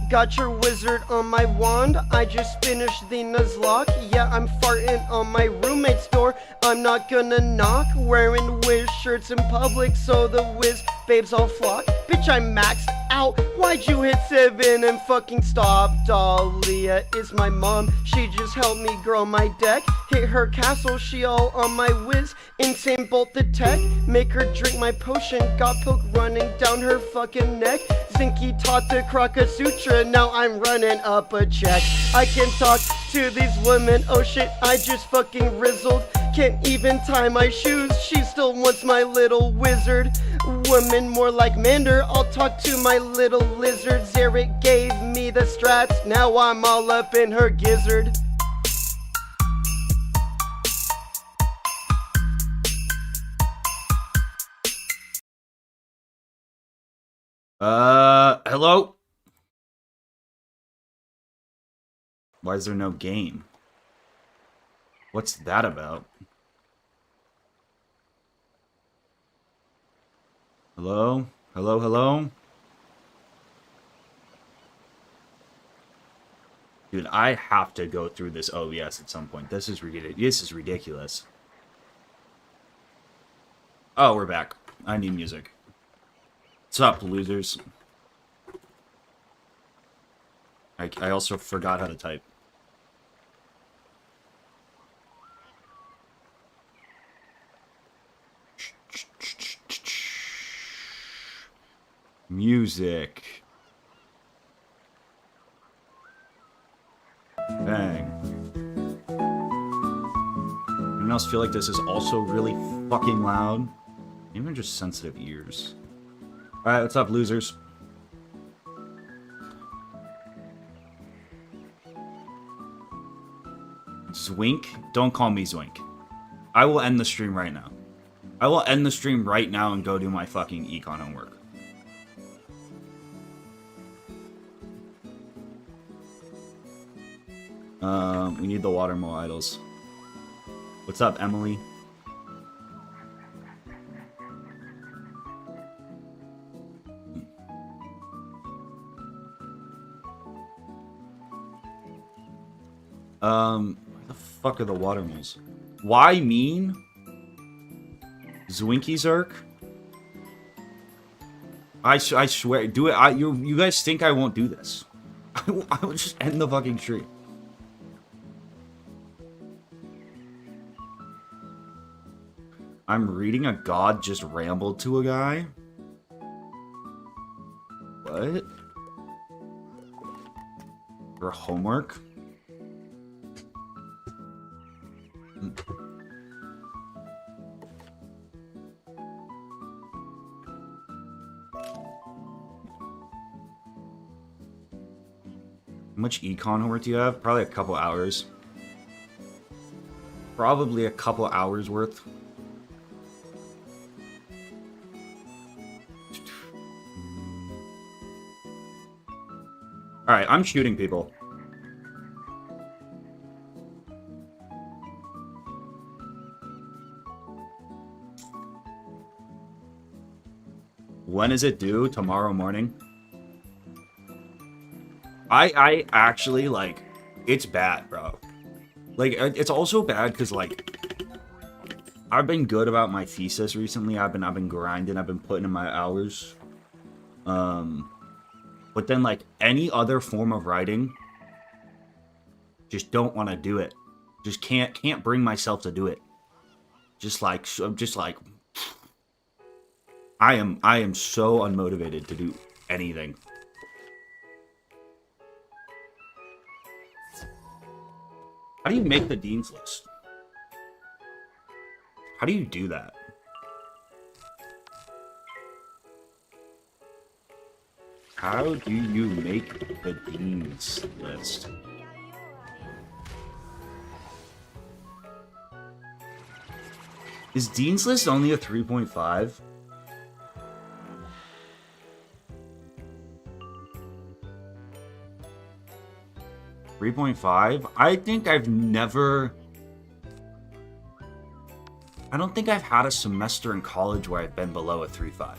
Got your wizard on my wand, I just finished the Nuzlocke. Yeah, I'm farting on my roommate's door, I'm not gonna knock. Wearing Wiz shirts in public so the Wiz babes all flock. Bitch, I'm maxed out, why'd you hit 7 and fucking stop? Dahlia is my mom, she just helped me grow my deck. Hit her castle, she all on my Wiz. Insane bolt the tech, make her drink my potion. Got pilk running down her fucking neck. Zinky taught the Kraka Sutra, now I'm running up a check. I can talk to these women, oh shit, I just fucking rizzled. Can't even tie my shoes, she still wants my little wizard. Woman more like Mander, I'll talk to my little lizard. Zarek gave me the strats, now I'm all up in her gizzard. Hello? Why is there no game? What's that about? Hello? Hello, hello? Dude, I have to go through this OBS at some point. This is ridiculous. Oh, we're back. I need music. What's up, losers? I also forgot how to type. Music. Bang. Anyone else feel like this is also really fucking loud? Even just sensitive ears. Alright, what's up, losers? Zwink? Don't call me Zwink. I will end the stream right now. I will end the stream right now and go do my fucking econ homework. We need the Watermo idols. What's up, Emily? Where the fuck are the Watermills? Why mean? Zwinky Zerk? I swear, do it. You guys think I won't do this? I will just end the fucking stream. I'm reading a god just rambled to a guy? What? For homework? How much econ homework do you have? Probably a couple hours. Probably a couple hours worth. Alright, I'm shooting people. When is it due? Tomorrow morning? I actually, like, it's bad, bro. Like, it's also bad because, like, I've been good about my thesis recently. I've been grinding. I've been putting in my hours. But then, like, any other form of writing, just don't want to do it. Just can't bring myself to do it. I'm just like, I am so unmotivated to do anything. How do you make the dean's list? How do you do that? How do you make the dean's list? Is dean's list only a 3.5? I think I've never... I don't think I've had a semester in college where I've been below a 3.5.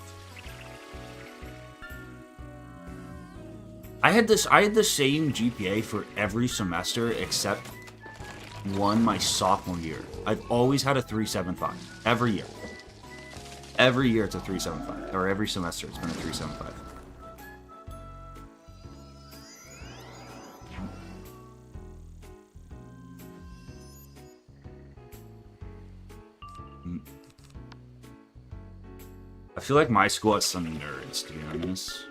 I had the same GPA for every semester except one my sophomore year. I've always had a 3.75 every year. Every year it's a 3.75, or every semester it's been a 3.75. I feel like my school has some nerds, to be honest.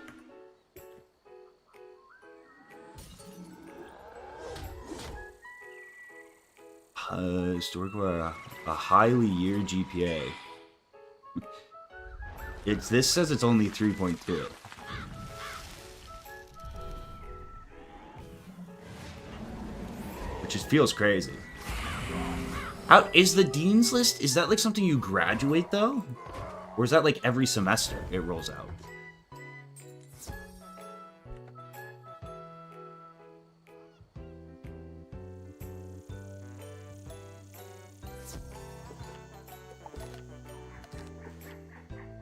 Historical, a highly year GPA. This says it's only 3.2. Which just feels crazy. How is the dean's list? Is that like something you graduate though? Or is that like every semester it rolls out?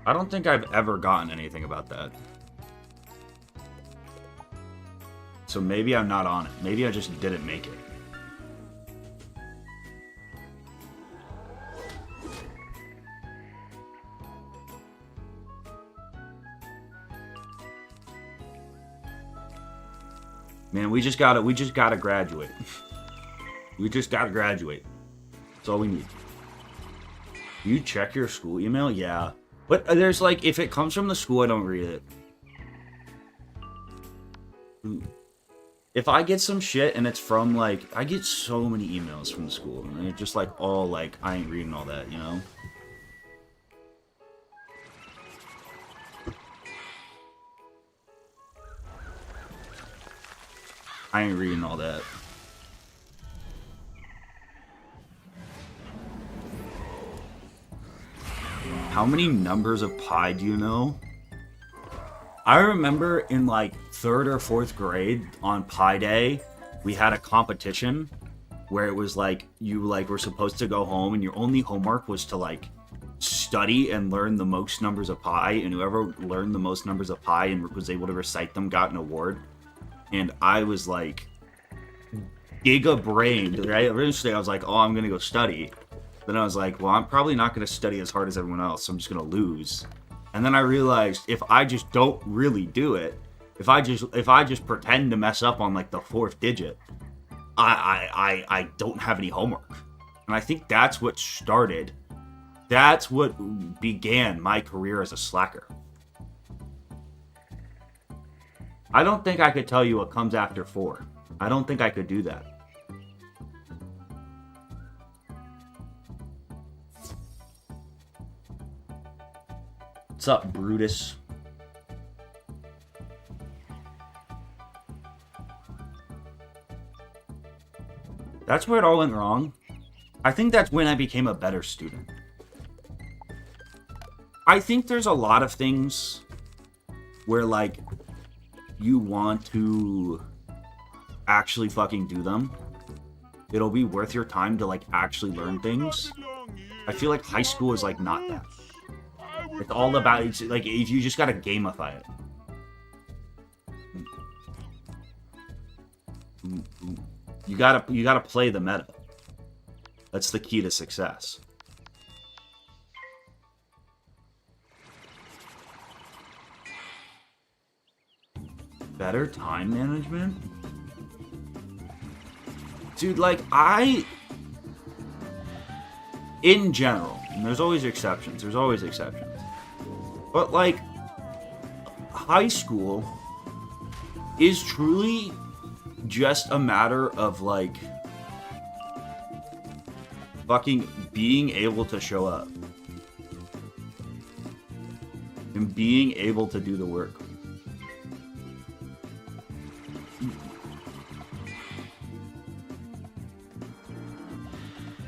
I don't think I've ever gotten anything about that. So maybe I'm not on it. Maybe I just didn't make it. Man, we just gotta graduate. We just gotta graduate. That's all we need. You check your school email? Yeah. But there's like, if it comes from the school, I don't read it. If I get some shit and it's from like, I get so many emails from the school and it's just like all like, I ain't reading all that, you know? I ain't reading all that. How many numbers of pi do you know? I remember in like 3rd or 4th grade on Pi Day, we had a competition where it was like you like were supposed to go home and your only homework was to like study and learn the most numbers of pi, and whoever learned the most numbers of pi and was able to recite them got an award. And I was like giga brained, right? Eventually I was like, oh, I'm gonna go study. Then I was like, well, I'm probably not going to study as hard as everyone else, so I'm just going to lose. And then I realized if I just don't really do it, if I just pretend to mess up on like the 4th digit, I don't have any homework. And I think that's what started. That's what began my career as a slacker. I don't think I could tell you what comes after 4. I don't think I could do that. What's up, Brutus? That's where it all went wrong. I think that's when I became a better student. I think there's a lot of things where, like, you want to actually fucking do them. It'll be worth your time to, like, actually learn things. I feel like high school is, like, not that. It's all about, it's like, if you just gotta gamify it. You gotta play the meta. That's the key to success. Better time management? Dude, like, in general, and there's always exceptions, but, like, high school is truly just a matter of, like, fucking being able to show up. And being able to do the work.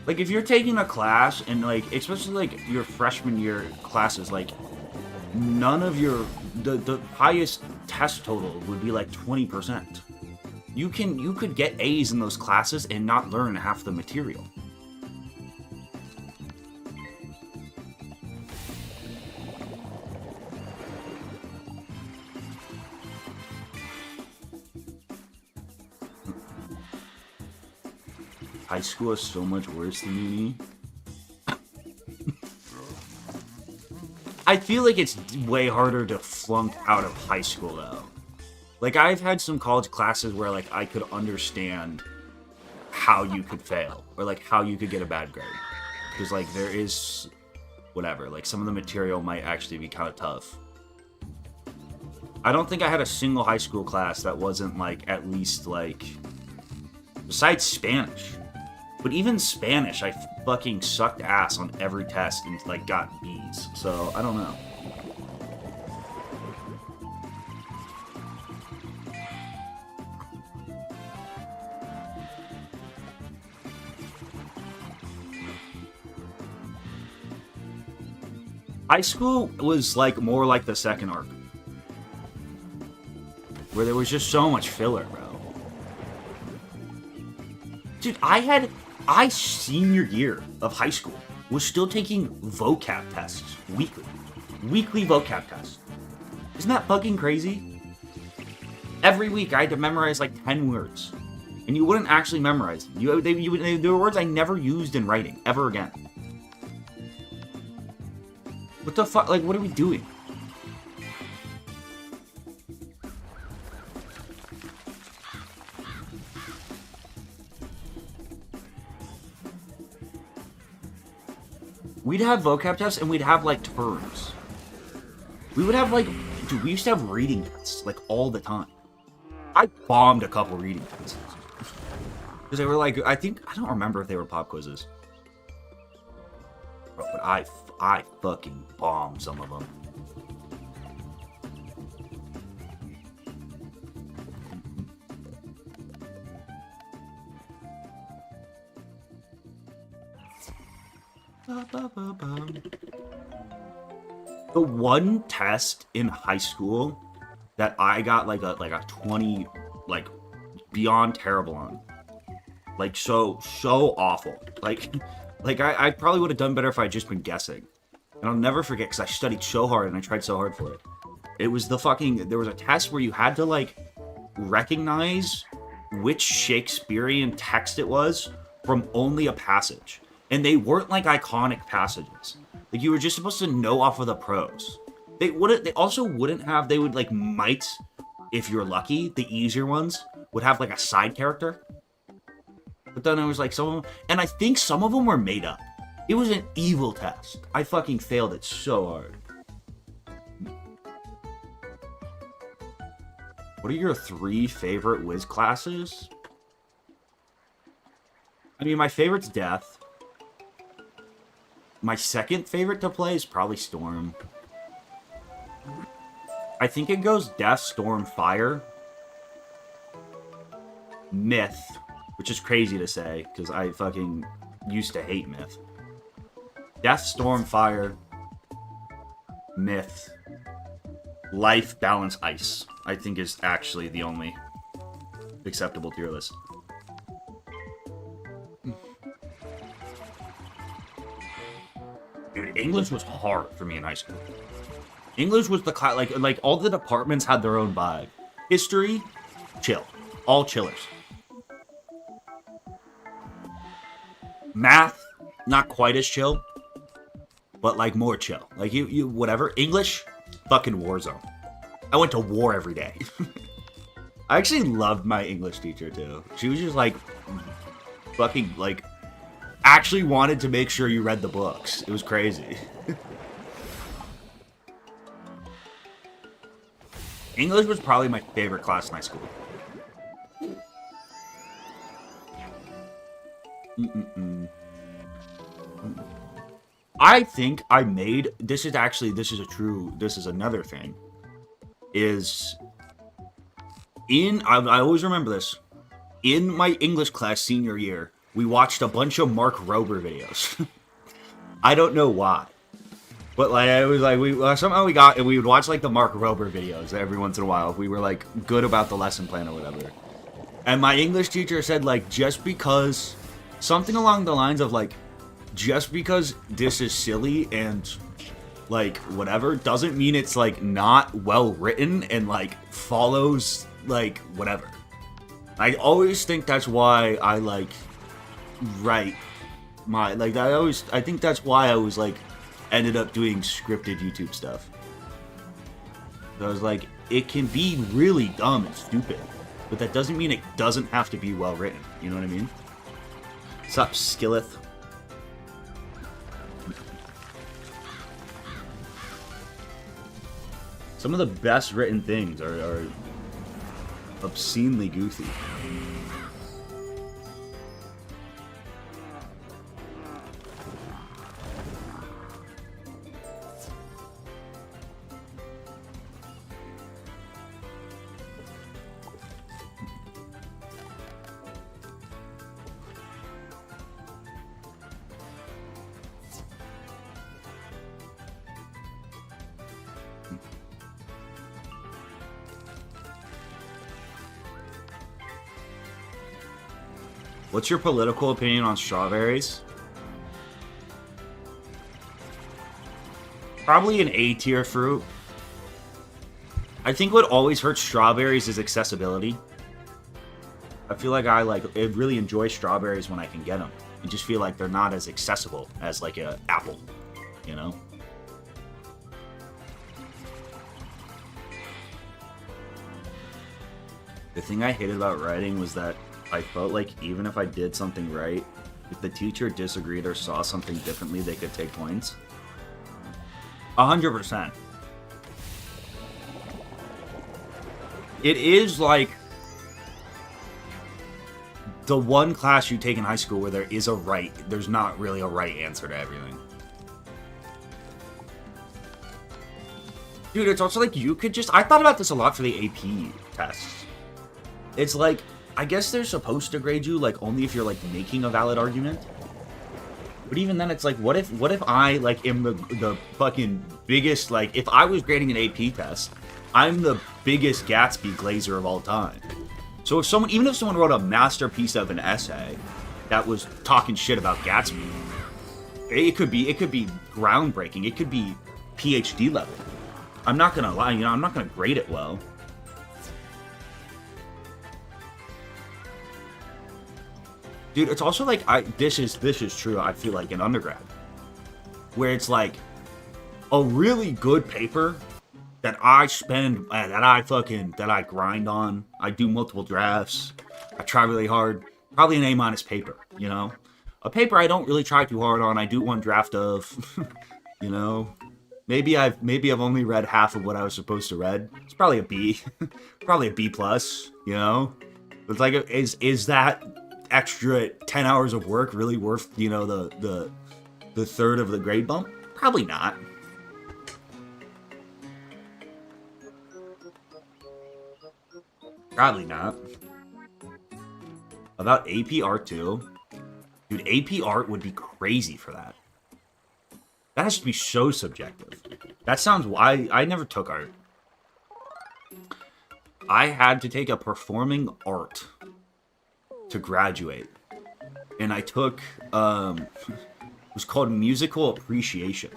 Like, if you're taking a class, and, like, especially, like, your freshman year classes, like, none of your, the highest test total would be, like, 20%. You could get A's in those classes and not learn half the material. high school is so much worse than uni. I feel like it's way harder to flunk out of high school, though. Like, I've had some college classes where, like, I could understand how you could fail. Or, like, how you could get a bad grade. Because, like, there is... whatever. Like, some of the material might actually be kind of tough. I don't think I had a single high school class that wasn't, like, at least, like... besides Spanish. But even Spanish, I fucking sucked ass on every test and, like, got B's. So, I don't know. High school was, like, more like the second arc. Where there was just so much filler, bro. Dude, I senior year of high school was still taking vocab tests weekly. Weekly vocab tests. Isn't that fucking crazy? Every week I had to memorize like 10 words. And you wouldn't actually memorize them. They were words I never used in writing, ever again. What the fuck? Like, what are we doing? We'd have vocab tests and we'd have, like, terms. We would have, like... dude, we used to have reading tests, like, all the time. I bombed a couple reading tests. Because they were, like... I don't remember if they were pop quizzes. Bro, but I fucking bombed some of them. The one test in high school that I got like a 20, like, beyond terrible on. Like, so awful. Like I probably would have done better if I had just been guessing. And I'll never forget, because I studied so hard and I tried so hard for it. It was there was a test where you had to, like, recognize which Shakespearean text it was from only a passage. And they weren't, like, iconic passages. Like, you were just supposed to know off of the prose. They also wouldn't have, they would, like, might, if you're lucky, the easier ones would have, like, a side character. But then it was, like, some of them, and I think some of them were made up. It was an evil test. I fucking failed it so hard. What are your 3 favorite Wiz classes? I mean, my favorite's Death. My second favorite to play is probably Storm. I think it goes Death, Storm, Fire. Myth, which is crazy to say, because I fucking used to hate Myth. Death, Storm, Fire. Myth. Life, Balance, Ice. I think is actually the only acceptable tier list. Dude, English was hard for me in high school. English was the class, like all the departments had their own vibe. History, chill. All chillers. Math, not quite as chill, but like more chill. Like you whatever. English, fucking war zone. I went to war every day. I actually loved my English teacher too. She was just like fucking like actually wanted to make sure you read the books. It was crazy. English was probably my favorite class in high school. I think I made, this is another thing, is I always remember this, in my English class senior year, we watched a bunch of Mark Rober videos. I don't know why. But like, it was like, somehow we would watch like the Mark Rober videos every once in a while if we were like good about the lesson plan or whatever. And my English teacher said like, just because, something along the lines of like, just because this is silly and like whatever, doesn't mean it's like not well written and like follows like whatever. I always think that's why I like write my, like, I think that's why I was, like, ended up doing scripted YouTube stuff. So I was like, it can be really dumb and stupid, but that doesn't mean it doesn't have to be well written. You know what I mean? What's up, Skilleth? Some of the best written things are obscenely goofy. What's your political opinion on strawberries? Probably an A tier fruit. I think what always hurts strawberries is accessibility. I feel like I really enjoy strawberries when I can get them. I just feel like they're not as accessible as like an apple, you know? The thing I hated about writing was that I felt like even if I did something right, if the teacher disagreed or saw something differently, they could take points. 100%. It is like the one class you take in high school where there's not really a right answer to everything. Dude, it's also like I thought about this a lot for the AP tests. It's like, I guess they're supposed to grade you, like, only if you're, like, making a valid argument. But even then, it's like, what if I, like, am the fucking biggest, like, if I was grading an AP test, I'm the biggest Gatsby glazer of all time. So even if someone wrote a masterpiece of an essay that was talking shit about Gatsby, it could be groundbreaking. It could be PhD level. I'm not gonna lie, I'm not gonna grade it well. Dude, it's also like, this is true, I feel like, in undergrad. Where it's like, a really good paper that I that I grind on, I do multiple drafts, I try really hard, probably an A- paper, you know? A paper I don't really try too hard on, I do one draft of, you know? Maybe I've only read half of what I was supposed to read. It's probably a B. Probably a B+, you know? It's like, is that extra 10 hours of work really worth, you know, the third of the grade bump? Probably not. Probably not. About AP Art too? Dude, AP Art would be crazy for that. That has to be so subjective. That sounds... I never took art. I had to take a performing art to graduate. And I took, it was called Musical Appreciation.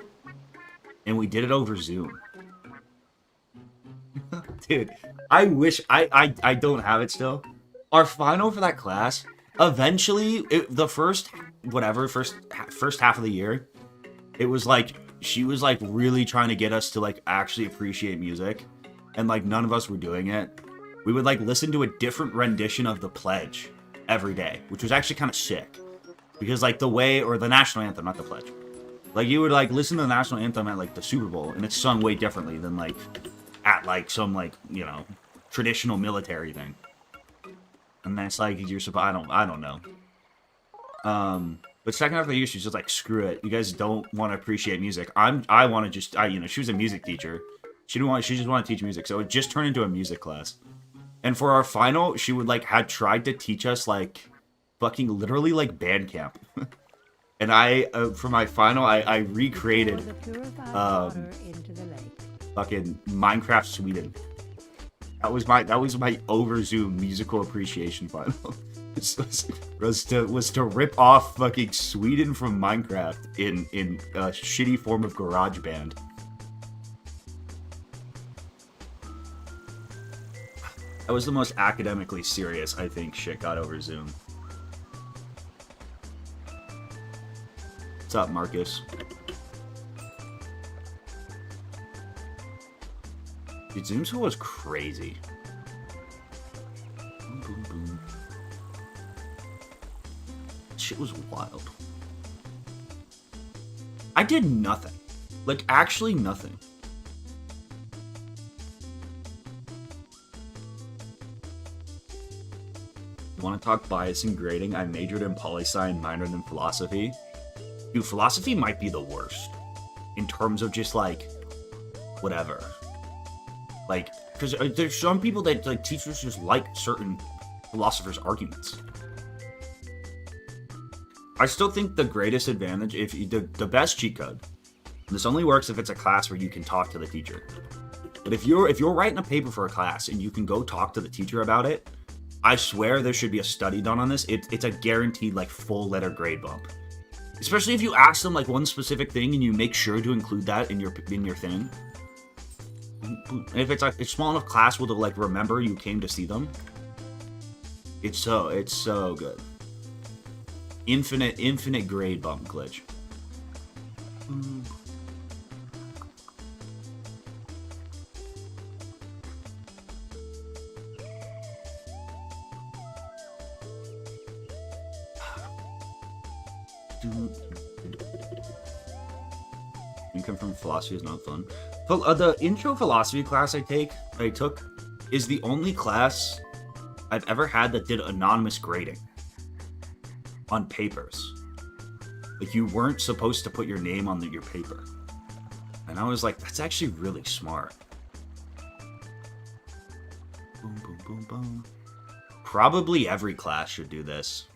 And we did it over Zoom. Dude, I wish, I don't have it still. Our final for that class, eventually, the first half of the year, it was like, she was like really trying to get us to like actually appreciate music. And like none of us were doing it. We would like listen to a different rendition of The Pledge every day, which was actually kind of sick. Because like the national anthem, not The Pledge. Like you would like listen to the national anthem at like the Super Bowl, and it's sung way differently than like at like some like, you know, traditional military thing. And that's like you're supposed, I don't know. But second half of the year, she's just like, screw it. You guys don't want to appreciate music. I want to just, you know, she was a music teacher. She just wanted to teach music, so it just turned into a music class. And for our final, she would like had tried to teach us like fucking literally like band camp. And for my final, I recreated fucking Minecraft Sweden. That was my over Zoom musical appreciation final. was to rip off fucking Sweden from Minecraft in a shitty form of GarageBand. That was the most academically serious, I think, shit got over Zoom. What's up, Marcus? Dude, Zoom school was crazy. Boom, boom, boom. Shit was wild. I did nothing. Like, actually nothing. You want to talk bias and grading? I majored in poli-sci and minored in philosophy. Dude, philosophy might be the worst. In terms of just, like, whatever. Like, because there's some people that, like, teachers just like certain philosophers' arguments. I still think the greatest advantage, if you, the best cheat code, this only works if it's a class where you can talk to the teacher. But if you're writing a paper for a class and you can go talk to the teacher about it, I swear there should be a study done on this. It's a guaranteed, like, full letter grade bump. Especially if you ask them, like, one specific thing and you make sure to include that in your thing. And if it's like a small enough class will to, like, remember you came to see them. It's so good. Infinite grade bump glitch. Income from philosophy is not fun. But the intro philosophy class I took is the only class I've ever had that did anonymous grading on papers. Like, you weren't supposed to put your name on your paper. And I was like, that's actually really smart. Boom, boom, boom, boom. Probably every class should do this.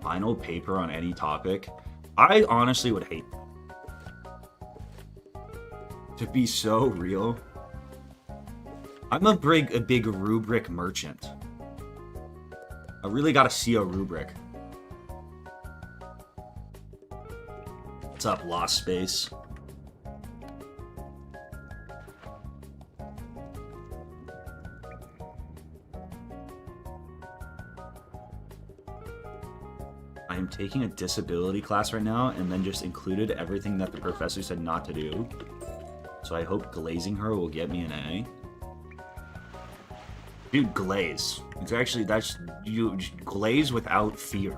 Final paper on any topic. I honestly would hate to be so real. I'm a big rubric merchant. I really gotta see a rubric. What's up, Lost Space? I am taking a disability class right now and then just included everything that the professor said not to do. So I hope glazing her will get me an A. Dude, glaze. It's actually, that's, you glaze without fear.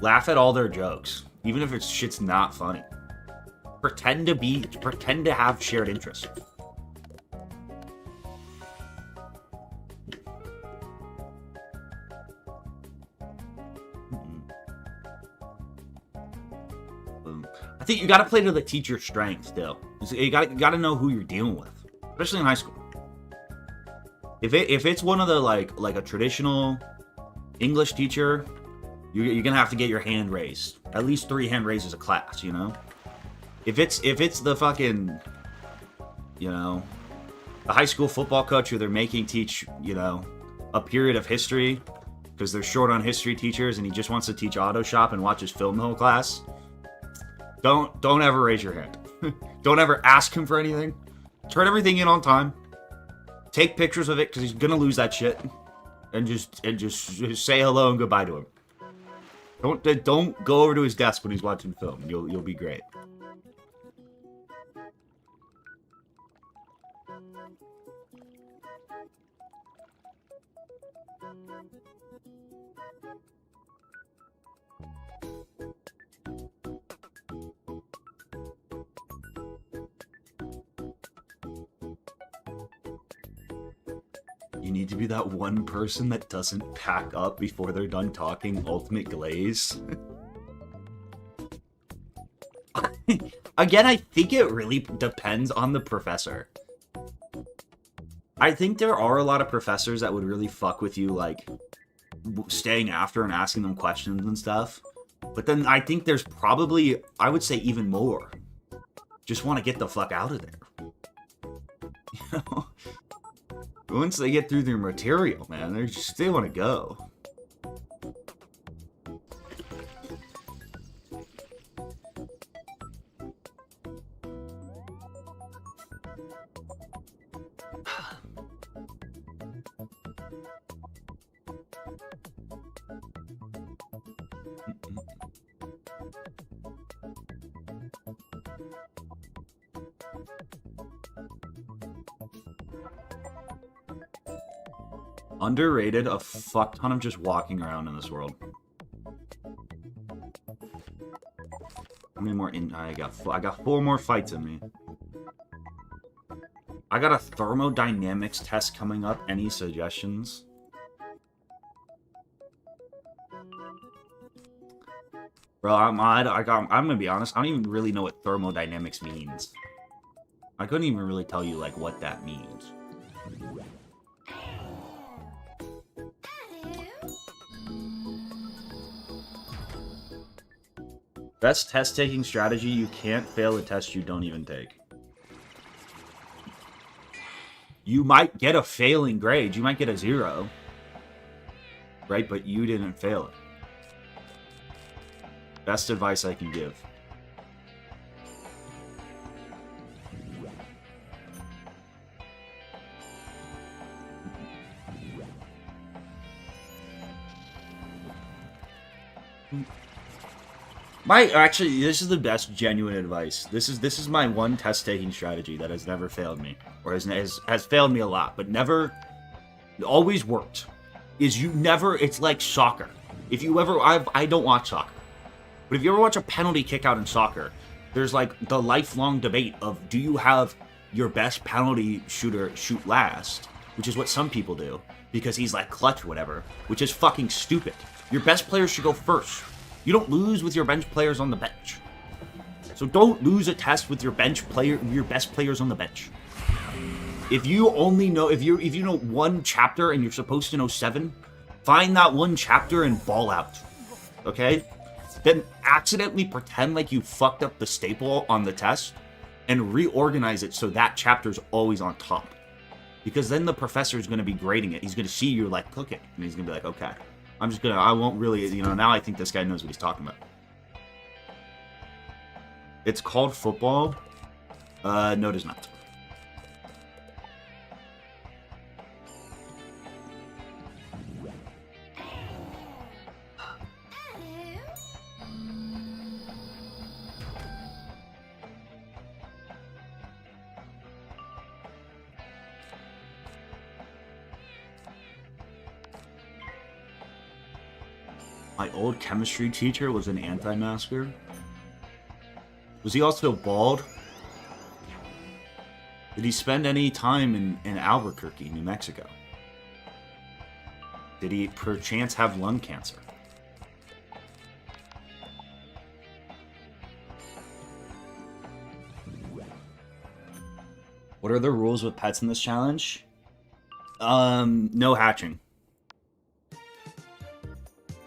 Laugh at all their jokes, even if it's shit's not funny. Pretend to have shared interests. I think you gotta play to the teacher's strength still. You gotta know who you're dealing with, especially in high school. If it's one of the like a traditional English teacher, you're gonna have to get your hand raised. At least 3 hand raises a class, you know? If it's the fucking, you know, the high school football coach who they're making teach, you know, a period of history because they're short on history teachers and he just wants to teach auto shop and watches film the whole class, don't ever raise your hand. Don't ever ask him for anything. Turn everything in on time. Take pictures of it because he's gonna lose that shit, and just say hello and goodbye to him. Don't go over to his desk when he's watching film. You'll be great. You need to be that one person that doesn't pack up before they're done talking. Ultimate glaze. Again, I think it really depends on the professor. I think there are a lot of professors that would really fuck with you, like, staying after and asking them questions and stuff. But then I think there's probably, I would say even more, just want to get the fuck out of there. You know? Once they get through their material, man, they want to go. Underrated, a fuck ton of just walking around in this world. How many more I got 4 more fights in me. I got a thermodynamics test coming up. Any suggestions? Bro, I'm gonna be honest, I don't even really know what thermodynamics means. I couldn't even really tell you like what that means. Best test-taking strategy, you can't fail a test you don't even take. You might get a failing grade, you might get a 0. Right, but you didn't fail it. Best advice I can give. Actually, this is the best genuine advice. This is my one test taking strategy that has never failed me, or has failed me a lot, but never, always worked. Is you never. It's like soccer. If you ever, I don't watch soccer, but if you ever watch a penalty kick out in soccer, there's like the lifelong debate of do you have your best penalty shooter shoot last, which is what some people do because he's like clutch or whatever, which is fucking stupid. Your best player should go first. You don't lose with your bench players on the bench. So don't lose a test with your best players on the bench. If you only know, if you know one chapter and you're supposed to know 7, find that one chapter and ball out. Okay? Then accidentally pretend like you fucked up the staple on the test and reorganize it so that chapter's always on top. Because then the professor's going to be grading it. He's going to see you like cooking and he's going to be like, okay. I won't really, now I think this guy knows what he's talking about. It's called football? No, it is not. My old chemistry teacher was an anti-masker. Was he also bald? Did he spend any time in Albuquerque, New Mexico? Did he perchance have lung cancer? What are the rules with pets in this challenge? No hatching.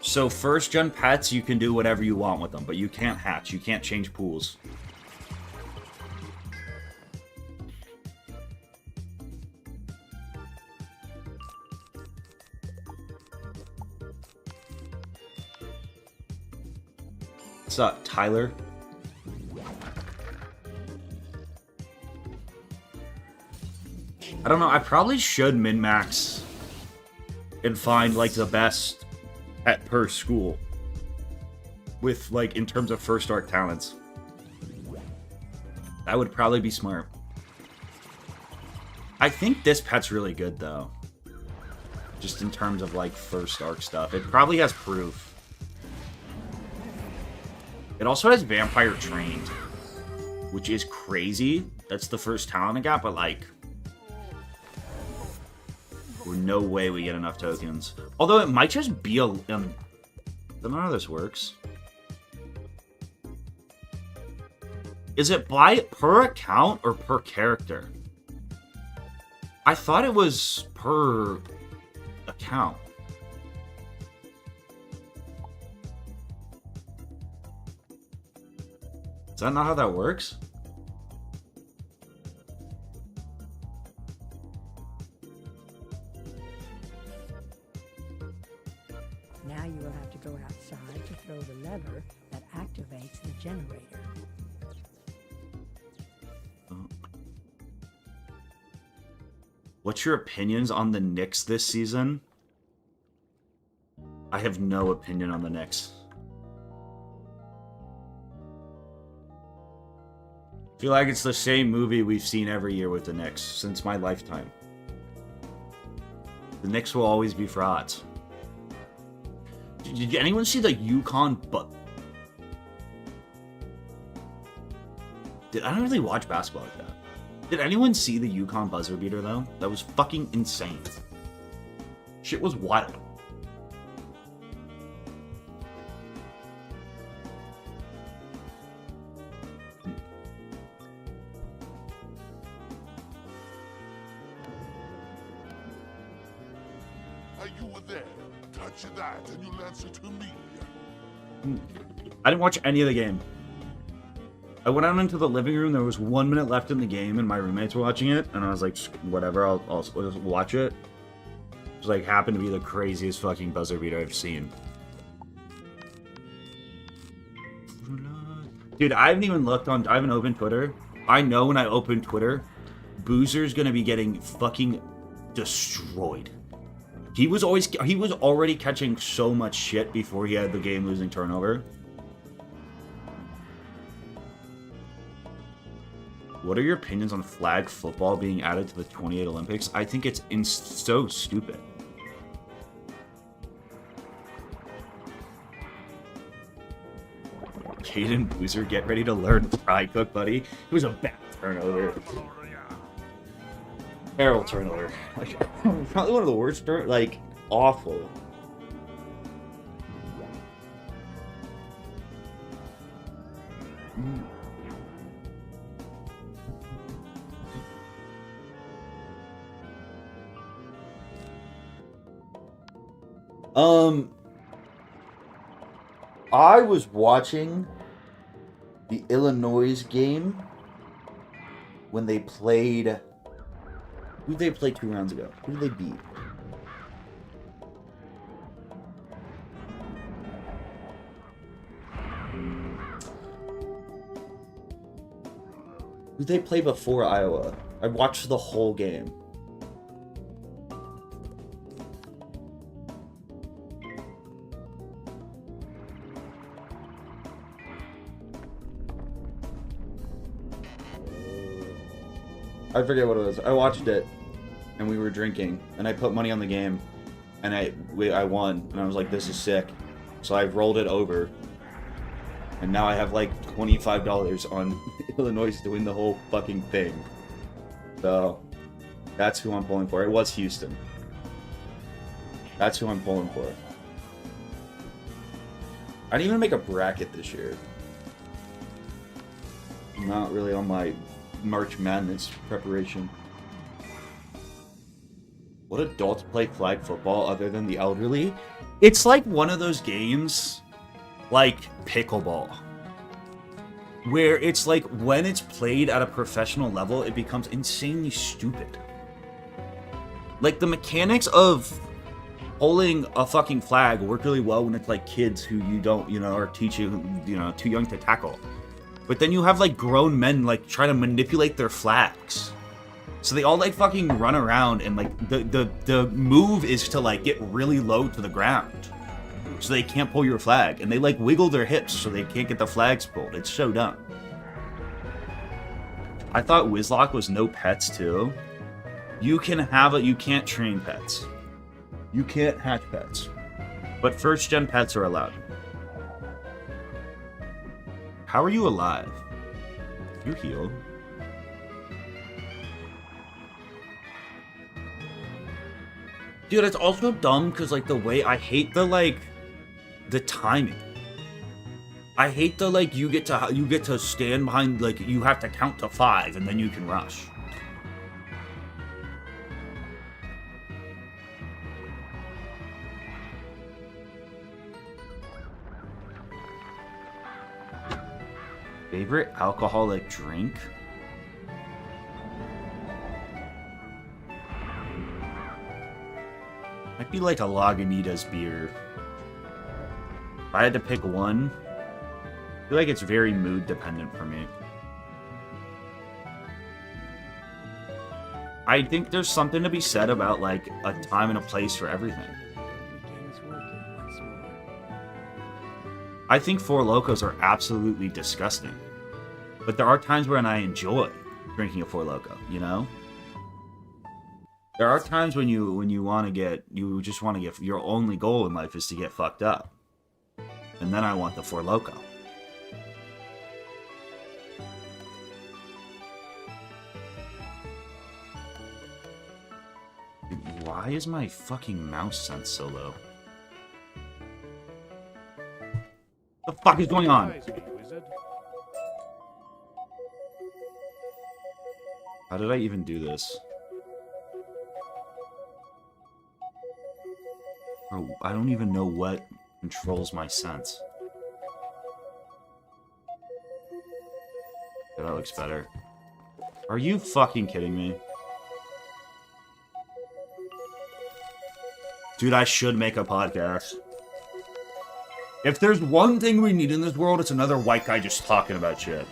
So first gen pets, you can do whatever you want with them, but you can't hatch. You can't change pools. What's up, Tyler? I don't know, I probably should min-max and find, like, the best pet per school. With, like, in terms of first arc talents. That would probably be smart. I think this pet's really good, though. Just in terms of, like, first arc stuff. It probably has proof. It also has Vampire Trained, which is crazy. That's the first talent I got, but, like, there's no way we get enough tokens. Although it might just be a... I don't know how this works. Is it per account or per character? I thought it was per account. Is that not how that works? Now you will have to go outside to throw the lever that activates the generator. What's your opinions on the Knicks this season? I have no opinion on the Knicks. I feel like it's the same movie we've seen every year with the Knicks since my lifetime. The Knicks will always be frauds. Did anyone see the UConn I don't really watch basketball like that. Did anyone see the UConn buzzer beater though? That was fucking insane. Shit was wild. You were there. Touch that and you'll answer to me. I didn't watch any of the game. I went out into the living room. There was 1 minute left in the game, and my roommates were watching it. And I was like, whatever, I'll just watch it. It was like happened to be the craziest fucking buzzer beater I've seen. Dude, I haven't even looked on. I haven't opened Twitter. I know when I open Twitter, Boozer's gonna be getting fucking destroyed. He was already catching so much shit before he had the game-losing turnover. What are your opinions on flag football being added to the 28 Olympics? I think it's so stupid. Caden Boozer, get ready to learn fry cook, buddy. It was a bad turnover. Terrible turnover. Like, probably one of the worst, like, awful. I was watching the Illinois game when they played. Who did they play 2 rounds ago? Who did they beat? Who did they play before Iowa? I watched the whole game. I forget what it was. I watched it, and we were drinking, and I put money on the game, and I won, and I was like, this is sick. So I rolled it over, and now I have like $25 on Illinois doing the whole fucking thing. So that's who I'm pulling for. It was Houston. That's who I'm pulling for. I didn't even make a bracket this year. I'm not really on my March Madness preparation. What adults play flag football other than the elderly? It's like one of those games, like pickleball, where it's like when it's played at a professional level, it becomes insanely stupid. Like the mechanics of holding a fucking flag work really well when it's like kids who you don't, are teaching, too young to tackle. But then you have like grown men like trying to manipulate their flags. So they all like fucking run around and like the move is to like get really low to the ground. So they can't pull your flag. And they like wiggle their hips so they can't get the flags pulled. It's so dumb. I thought Wizlocke was no pets too. You can't train pets. You can't hatch pets. But first gen pets are allowed. How are you alive? You're healed. Dude, it's also dumb because like the way I hate the timing. I hate the you get to stand behind, like you have to count to 5 and then you can rush. Favorite alcoholic drink? Might be like a Lagunitas beer. If I had to pick one, I feel like it's very mood dependent for me. I think there's something to be said about, like, a time and a place for everything. I think Four Locos are absolutely disgusting. But there are times when I enjoy drinking a Four Loko, you know? There are times when you want to get, you just want to get, your only goal in life is to get fucked up. And then I want the Four Loko. Why is my fucking mouse sense so low? What the fuck is going on? How did I even do this? Bro, I don't even know what controls my sense. Yeah, that looks better. Are you fucking kidding me? Dude, I should make a podcast. If there's one thing we need in this world, it's another white guy just talking about shit.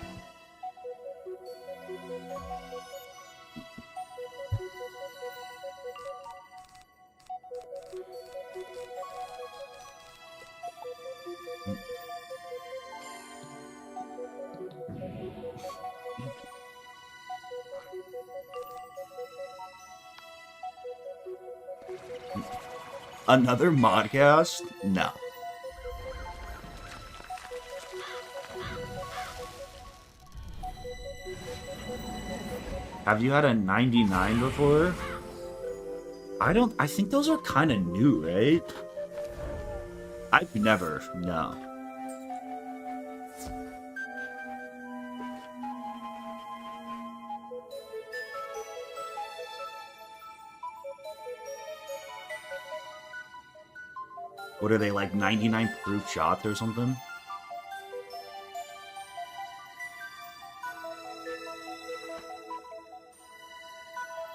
Another modcast? No. Have you had a 99 before? I think those are kind of new, right? I've never, no. What are they, like 99 proof shots or something?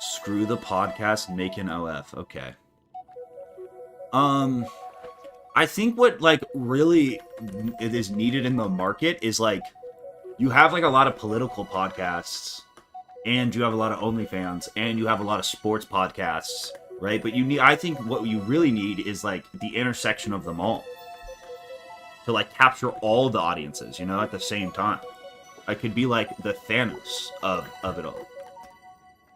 Screw the podcast, make an OF. Okay. I think what, like, really it is needed in the market is, like, you have, like, a lot of political podcasts, and you have a lot of OnlyFans, and you have a lot of sports podcasts, right? But you need, I think what you really need is, like, the intersection of them all. To, like, capture all the audiences, you know, at the same time. I could be, like, the Thanos of it all.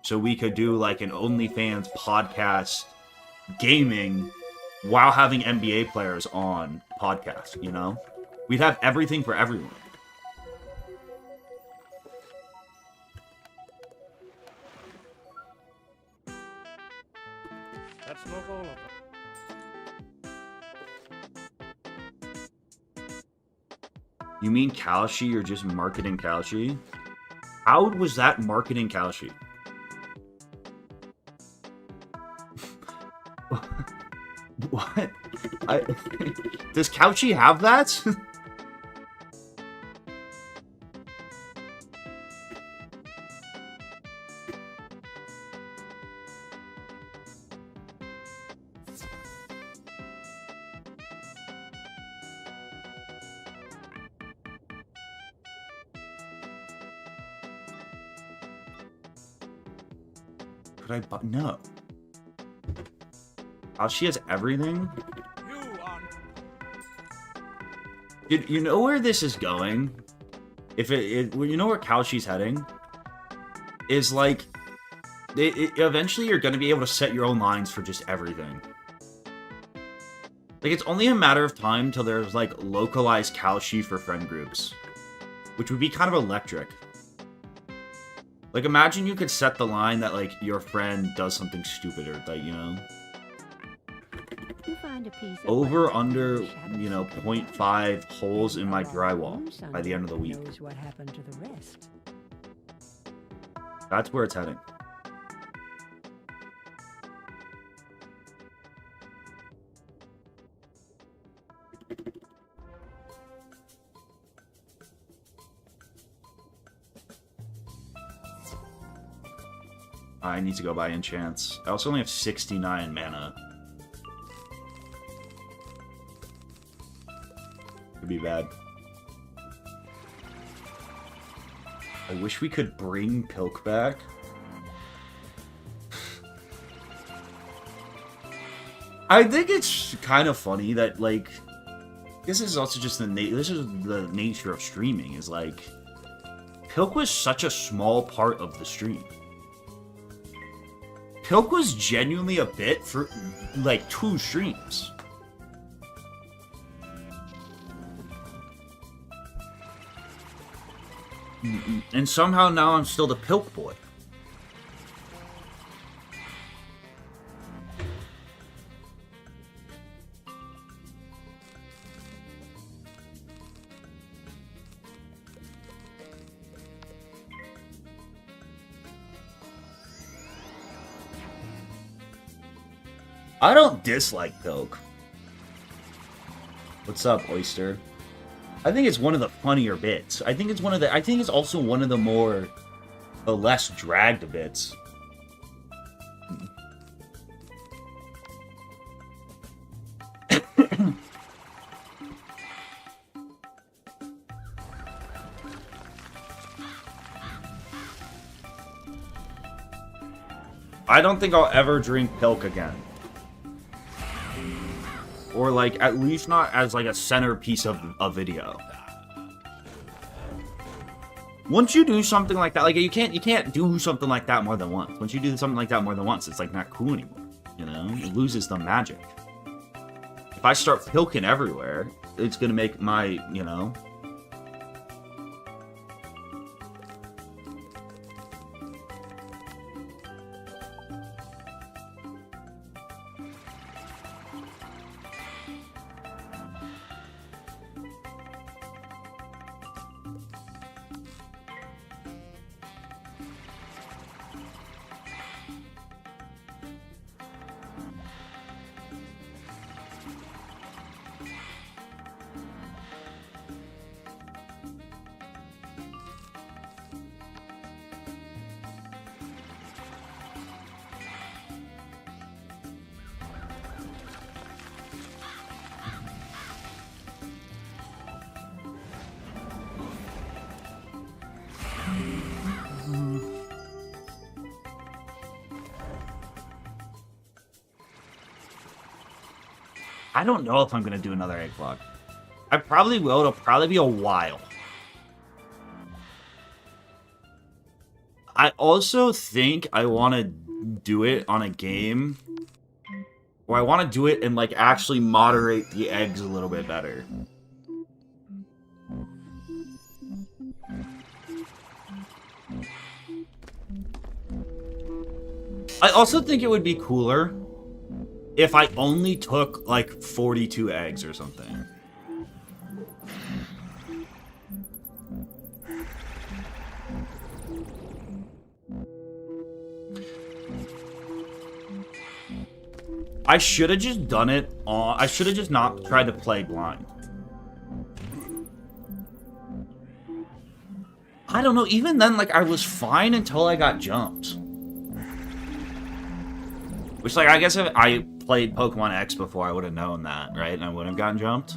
So we could do, like, an OnlyFans podcast gaming while having NBA players on podcast, you know? We'd have everything for everyone. That's not all of it. You mean Kalshi? You're just marketing Kalshi? How was that marketing Kalshi? What? Does Couchy have that? Could I buy? No. Oh, she has everything? Dude, you know where this is going? If you know where Kalshi's heading? Is like, eventually you're going to be able to set your own lines for just everything. Like, it's only a matter of time till there's, like, localized Kalshi for friend groups. Which would be kind of electric. Like, imagine you could set the line that, like, your friend does something stupid or, like, you know... Over, under, you know, 0.5 holes in my drywall by the end of the week. What happened to the rest? That's where it's heading. I need to go buy enchants. I also only have 69 mana. would be bad. I wish we could bring Pilk back. I think it's kind of funny that, like, this is also just the nature of streaming, is like, Pilk was such a small part of the stream. Pilk was genuinely a bit for, like, 2 streams. And somehow now I'm still the Pilk boy. I don't dislike Pilk. What's up, Oyster? I think it's one of the funnier bits. I think it's also one of the more less dragged bits. I don't think I'll ever drink Pilk again. Or, like, at least not as, like, a centerpiece of a video. Once you do something like that, like, you can't do something like that more than once. Once you do something like that more than once, it's, like, not cool anymore. You know? It loses the magic. If I start pilking everywhere, it's gonna make my, you know... I don't know if I'm going to do another egg vlog. I probably will. It'll probably be a while. I also think I want to do it on a game where I want to do it and, like, actually moderate the eggs a little bit better. I also think it would be cooler if I only took, like, 42 eggs or something. I should have just done it on... I should have just not tried to play blind. I don't know, even then, like, I was fine until I got jumped. Which, like, I guess if I played Pokemon X before, I would have known that, right? And I wouldn't have gotten jumped.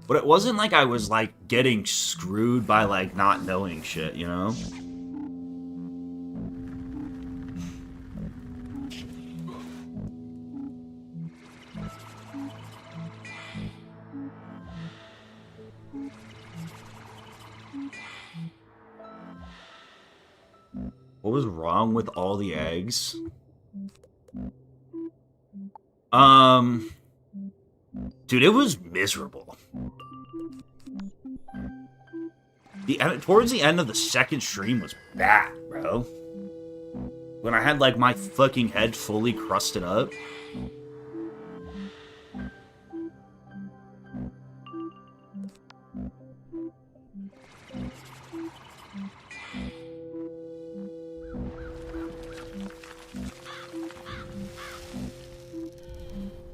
But it wasn't like I was, like, getting screwed by, like, not knowing shit, you know? What was wrong with all the eggs? Dude, it was miserable. Towards the end of the second stream was bad, bro. When I had, like, my fucking head fully crusted up.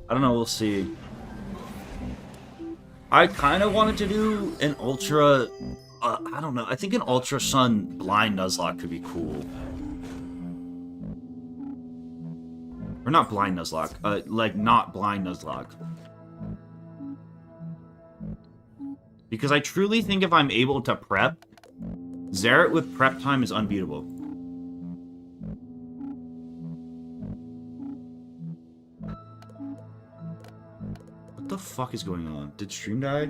I don't know, we'll see. I kind of wanted to do an Ultra... I don't know, I think an Ultra Sun Blind Nuzlocke could be cool. Or not Blind Nuzlocke, like, not Blind Nuzlocke. Because I truly think if I'm able to prep, Xerath with prep time is unbeatable. What the fuck is going on? Did stream die?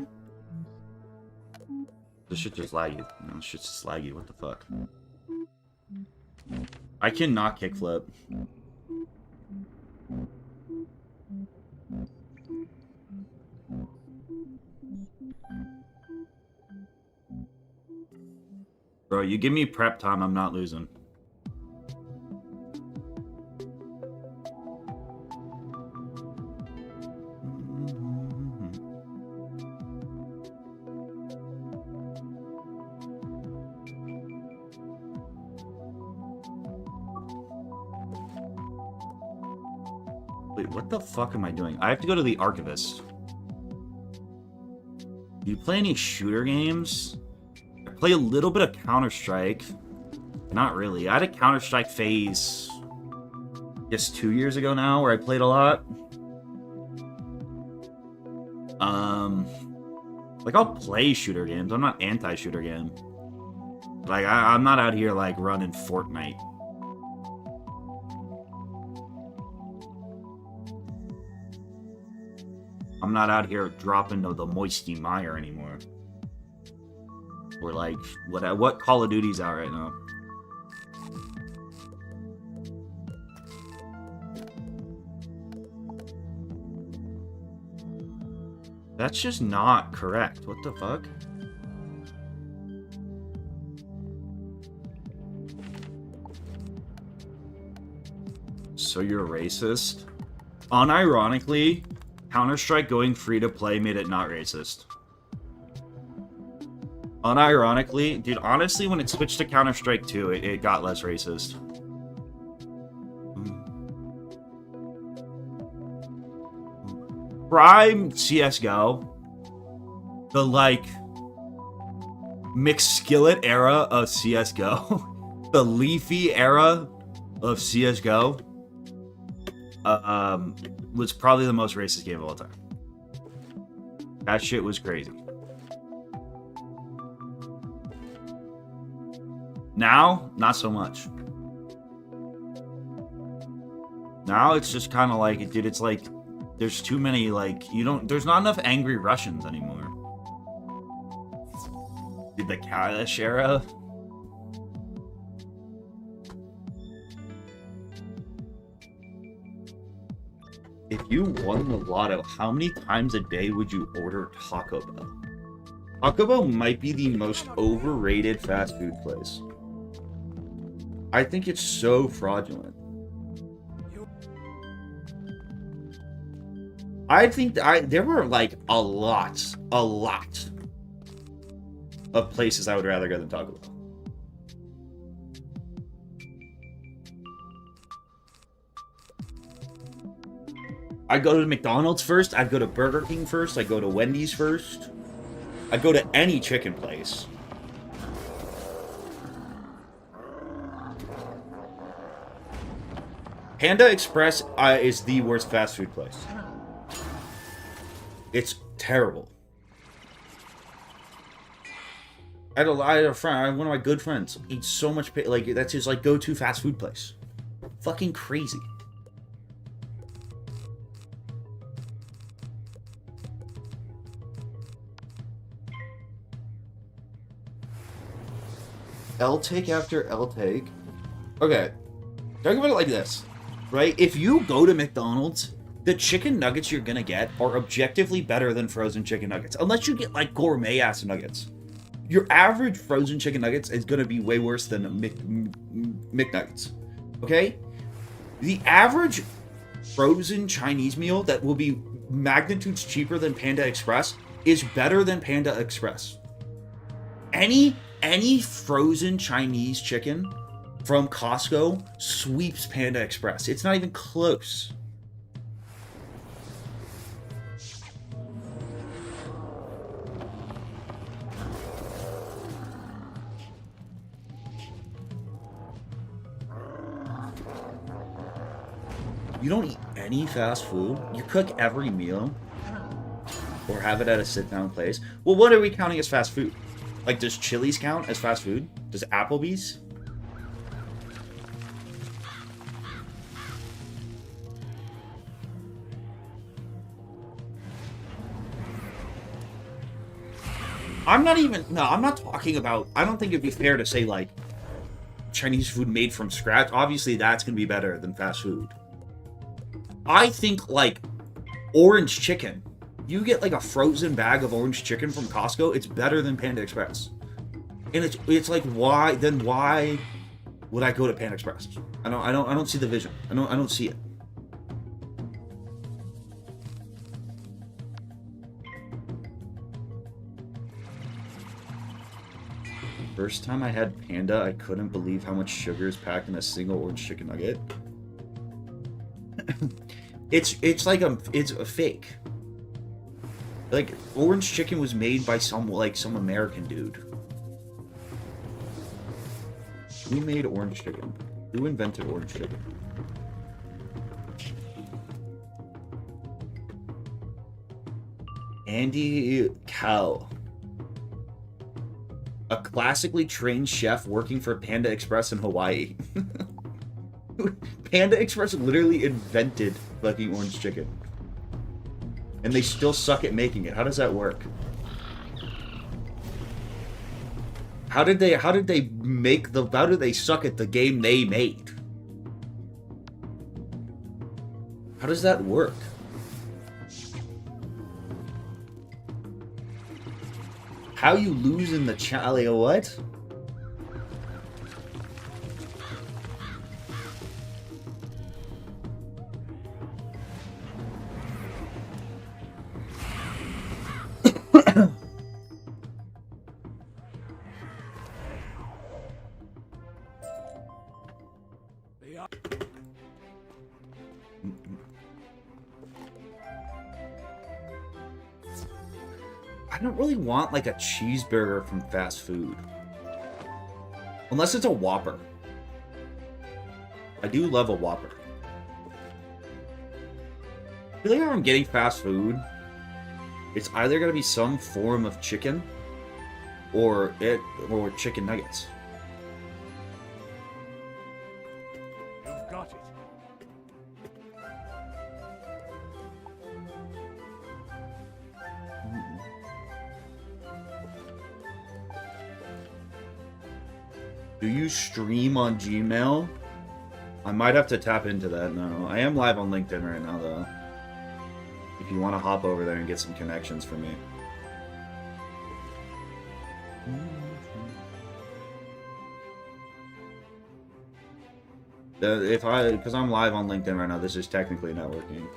This shit just laggy. No, this shit's just laggy. What the fuck? I cannot kickflip. Bro, you give me prep time, I'm not losing. Wait, what the fuck am I doing? I have to go to the Archivist. Do you play any shooter games? I play a little bit of Counter-Strike. Not really. I had a Counter-Strike phase, I guess 2 years ago now, where I played a lot. Like, I'll play shooter games. I'm not anti-shooter game. Like, I'm not out here, like, running Fortnite. I'm not out here dropping the Moisty Mire anymore. Or, like, what Call of Duty's out right now? That's just not correct. What the fuck? So you're racist? Unironically, Counter-Strike going free to play made it not racist. Unironically, dude, honestly, when it switched to Counter-Strike 2, it got less racist. Prime CSGO, the, like, McSkillet era of CSGO, the Leafy era of CSGO, was probably the most racist game of all time. That shit was crazy. Now, not so much. Now it's just kind of like, dude, it's like, there's too many, like, there's not enough angry Russians anymore. Dude, the Kalish era? If you won the lotto, how many times a day would you order Taco Bell? Taco Bell might be the most overrated fast food place. I think it's so fraudulent. I think there were like a lot of places I would rather go than Taco Bell. I'd go to McDonald's first, I'd go to Burger King first, I'd go to Wendy's first. I'd go to any chicken place. Panda Express is the worst fast food place. It's terrible. I had a friend, one of my good friends, eats so much, like, that's his, like, go-to fast food place. Fucking crazy. L-take after L-take? Okay. Think about it like this, right? If you go to McDonald's, the chicken nuggets you're gonna get are objectively better than frozen chicken nuggets. Unless you get, like, gourmet-ass nuggets. Your average frozen chicken nuggets is gonna be way worse than McNuggets. Okay? The average frozen Chinese meal that will be magnitudes cheaper than Panda Express is better than Panda Express. Any frozen Chinese chicken from Costco sweeps Panda Express. It's not even close. You don't eat any fast food. You cook every meal. Or have it at a sit-down place. Well, what are we counting as fast food? Like, does Chili's count as fast food? Does Applebee's? I'm not talking about, I don't think it'd be fair to say, like, Chinese food made from scratch. Obviously, that's going to be better than fast food. I think, like, orange chicken. You get, like, a frozen bag of orange chicken from Costco, it's better than Panda Express. And it's like, why would I go to Panda Express? I don't see the vision. I don't see it. First time I had Panda, I couldn't believe how much sugar is packed in a single orange chicken nugget. it's a fake. Like, orange chicken was made by some American dude. Who made orange chicken? Who invented orange chicken? Andy Cow. A classically trained chef working for Panda Express in Hawaii. Panda Express literally invented fucking orange chicken. And they still suck at making it. How does that work? How did they suck at the game they made? How does that work? How you lose in the challenge? What? I don't really want, like, a cheeseburger from fast food. Unless it's a Whopper. I do love a Whopper. I feel like if I'm getting fast food, it's either going to be some form of chicken or chicken nuggets. You've got it. Do you stream on Gmail? I might have to tap into that now. I am live on LinkedIn right now, though. If you want to hop over there and get some connections for me. Because I'm live on LinkedIn right now, this is technically not working.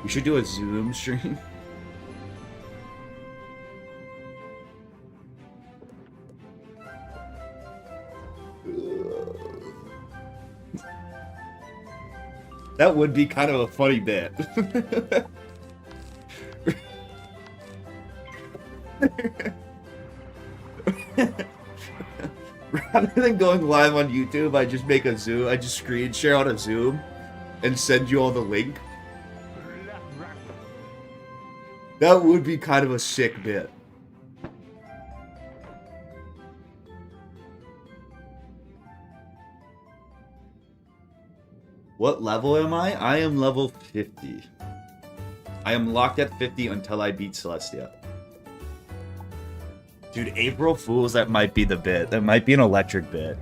We should do a Zoom stream. That would be kind of a funny bit. Rather than going live on YouTube, I just make a Zoom. I just screen share on a Zoom and send you all the link. That would be kind of a sick bit. What level am I? I am level 50. I am locked at 50 until I beat Celestia. Dude, April Fools, that might be the bit. That might be an electric bit.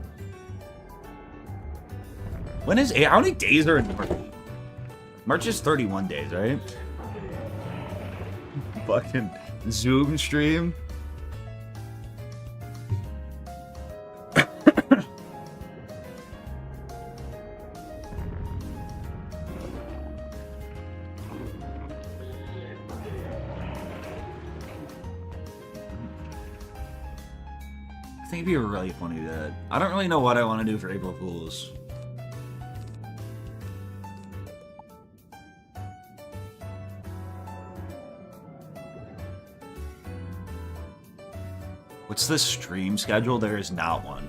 When is... How many days are in March? March is 31 days, right? Fucking Zoom stream. I think it'd be really funny to do that. I don't really know what I want to do for April Fools. What's the stream schedule? There is not one.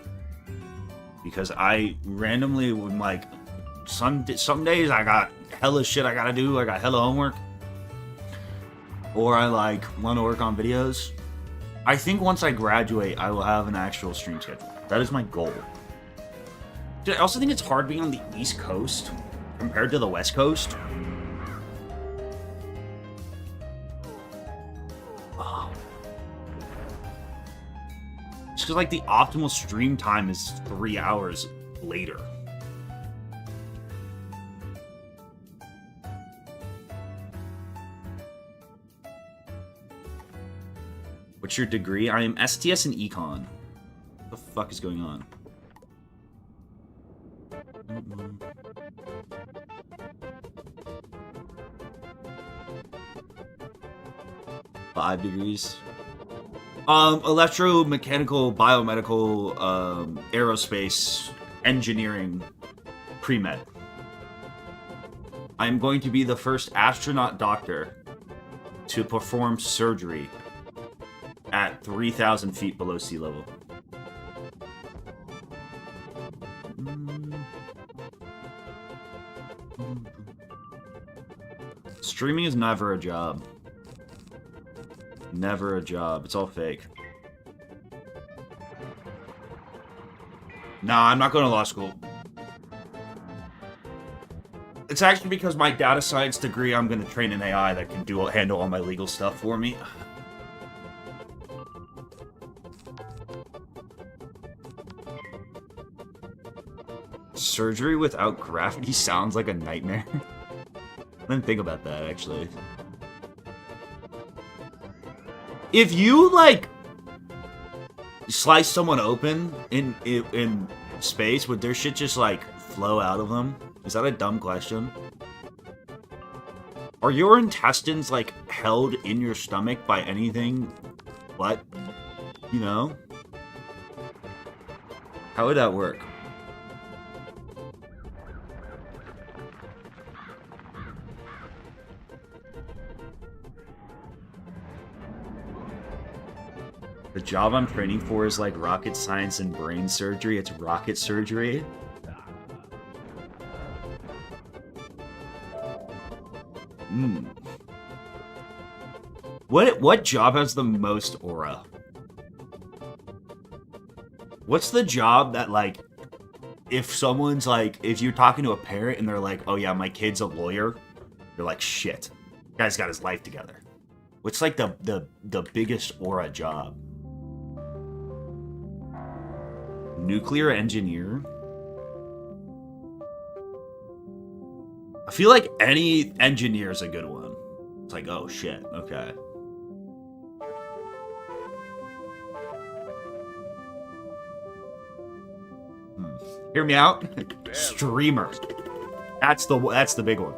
Because I randomly would like some days I got hella shit I gotta do, I got hella homework. Or I like want to work on videos. I think once I graduate, I will have an actual stream schedule. That is my goal. Dude, I also think it's hard being on the East Coast compared to the West Coast. Oh. Just because, like, the optimal stream time is 3 hours later. What's your degree? I am STS in Econ. What the fuck is going on? Five degrees. Electromechanical, biomedical, aerospace, engineering, pre-med. I am going to be the first astronaut doctor to perform surgery at 3,000 feet below sea level. Streaming is never a job. Never a job. It's all fake. Nah, I'm not going to law school. It's actually because my data science degree, I'm going to train an AI that can handle all my legal stuff for me. Surgery without gravity sounds like a nightmare. I didn't think about that, actually. If you, like, slice someone open in space, would their shit just, like, flow out of them? Is that a dumb question? Are your intestines, like, held in your stomach by anything but, you know? How would that work? The job I'm training for is like rocket science and brain surgery. It's rocket surgery. What job has the most aura? What's the job that, like, if someone's like, if you're talking to a parent and they're like, oh yeah, my kid's a lawyer, you're like, shit, guy's got his life together. What's like the biggest aura job? Nuclear engineer? I feel like any engineer is a good one. It's like, oh shit, okay. Hear me out? Streamer. That's the big one.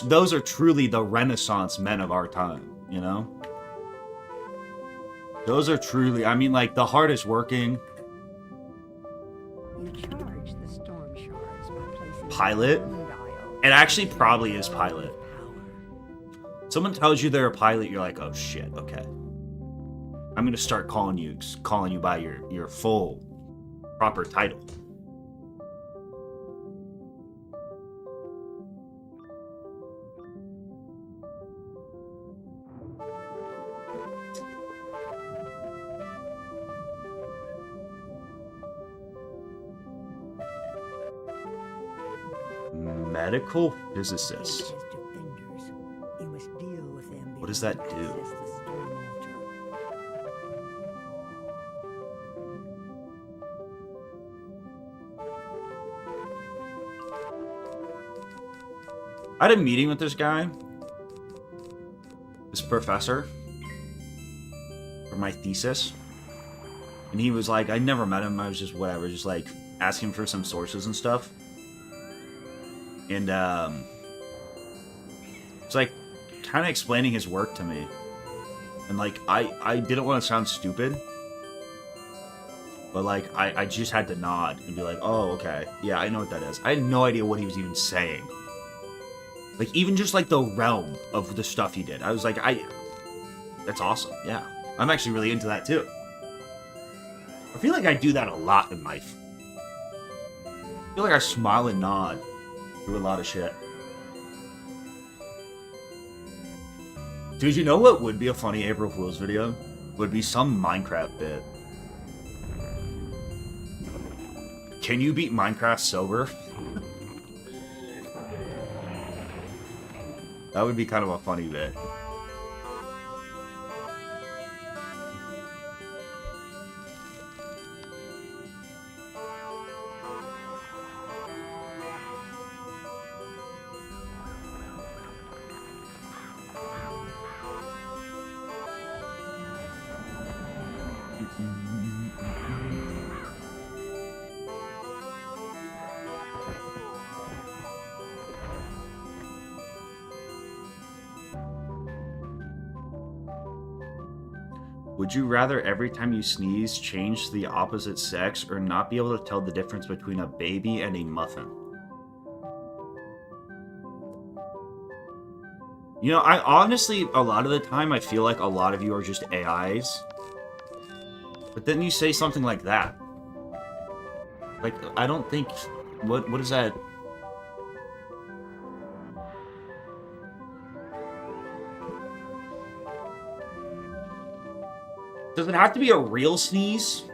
Those are truly the Renaissance men of our time, you know? Those are truly, I mean, like, the hardest working. You charge the storm shards by placing Pilot? It actually probably is pilot. Someone tells you they're a pilot, you're like, oh shit, okay. I'm gonna start calling you by your full proper title. Medical physicist. What does that do? I had a meeting with this guy, this professor, for my thesis, and he was like, I never met him, I was just whatever, just like asking for some sources and stuff, and it's like kind of explaining his work to me, and like I didn't want to sound stupid, but like I just had to nod and be like, oh okay, yeah, I know what that is. I had no idea what he was even saying. Like, even just, like, the realm of the stuff he did. I was like, that's awesome, yeah. I'm actually really into that too. I feel like I do that a lot in life. I feel like I smile and nod through a lot of shit. Dude, you know what would be a funny April Fool's video? Would be some Minecraft bit. Can you beat Minecraft sober? That would be kind of a funny bit. Would you rather every time you sneeze change the opposite sex or not be able to tell the difference between a baby and a muffin? You know, I honestly, a lot of the time, I feel like a lot of you are just AIs. But then you say something like that. Like, I don't think... What is that? Does it have to be a real sneeze?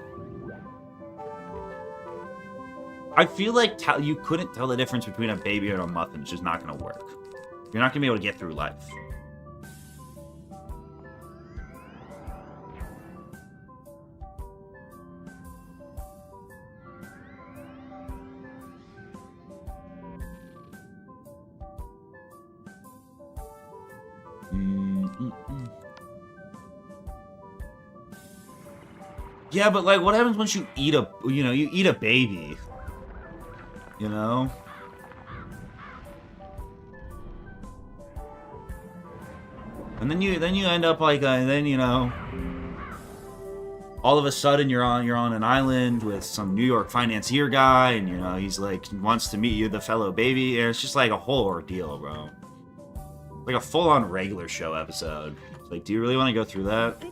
I feel like you couldn't tell the difference between a baby and a muffin. It's just not going to work. You're not going to be able to get through life. Yeah, but like, what happens once you eat a, you eat a baby? You know? And then you end up like, all of a sudden you're on an island with some New York financier guy, and he's like wants to meet you, the fellow baby, and it's just like a whole ordeal, bro. Like a full-on regular show episode. It's like, do you really want to go through that?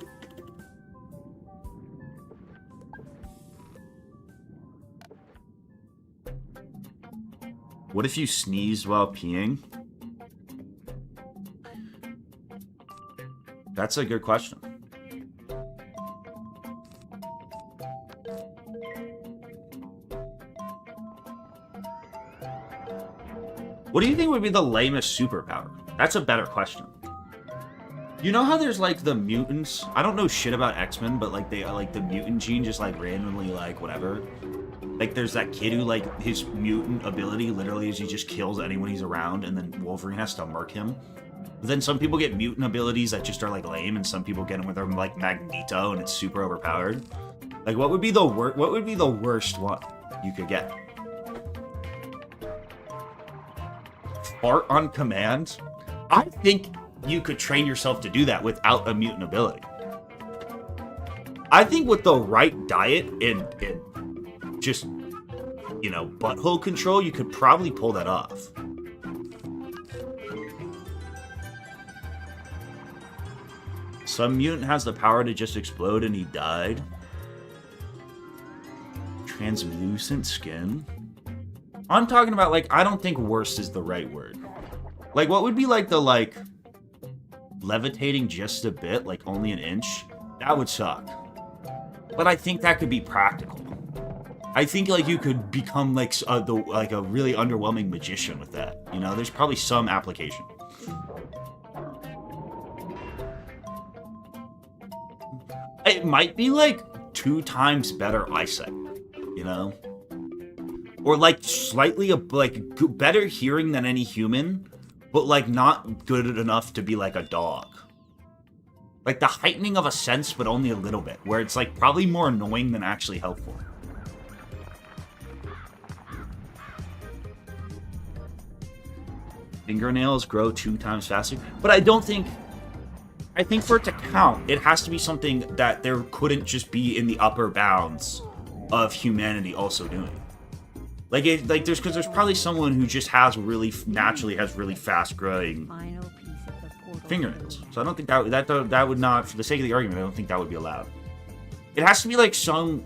What if you sneeze while peeing? That's a good question. What do you think would be the lamest superpower? That's a better question. You know how there's like the mutants? I don't know shit about X-Men, but like they like the mutant gene just like randomly like whatever. Like there's that kid who like his mutant ability literally is he just kills anyone he's around, and then Wolverine has to murk him. But then some people get mutant abilities that just are like lame, and some people get them with them like Magneto, and it's super overpowered. Like what would be the worst one you could get? Fart on command? I think you could train yourself to do that without a mutant ability. I think with the right diet and just, butthole control, you could probably pull that off. Some mutant has the power to just explode and he died. Translucent skin? I'm talking about, like, I don't think worst is the right word. Like, what would be, like, the, like, levitating just a bit, like, only an inch? That would suck. But I think that could be practical. I think, like, you could become, like, a really underwhelming magician with that. There's probably some application. It might be, like, 2 times better eyesight, Or, like, slightly, better hearing than any human, but, like, not good enough to be, like, a dog. Like, the heightening of a sense, but only a little bit, where it's, like, probably more annoying than actually helpful. Fingernails grow 2 times faster, but I think for it to count, it has to be something that there couldn't just be in the upper bounds of humanity also doing. Like there's probably someone who just has naturally has really fast growing Final piece of the portal fingernails. So I don't think that would not, for the sake of the argument, I don't think that would be allowed. It has to be like some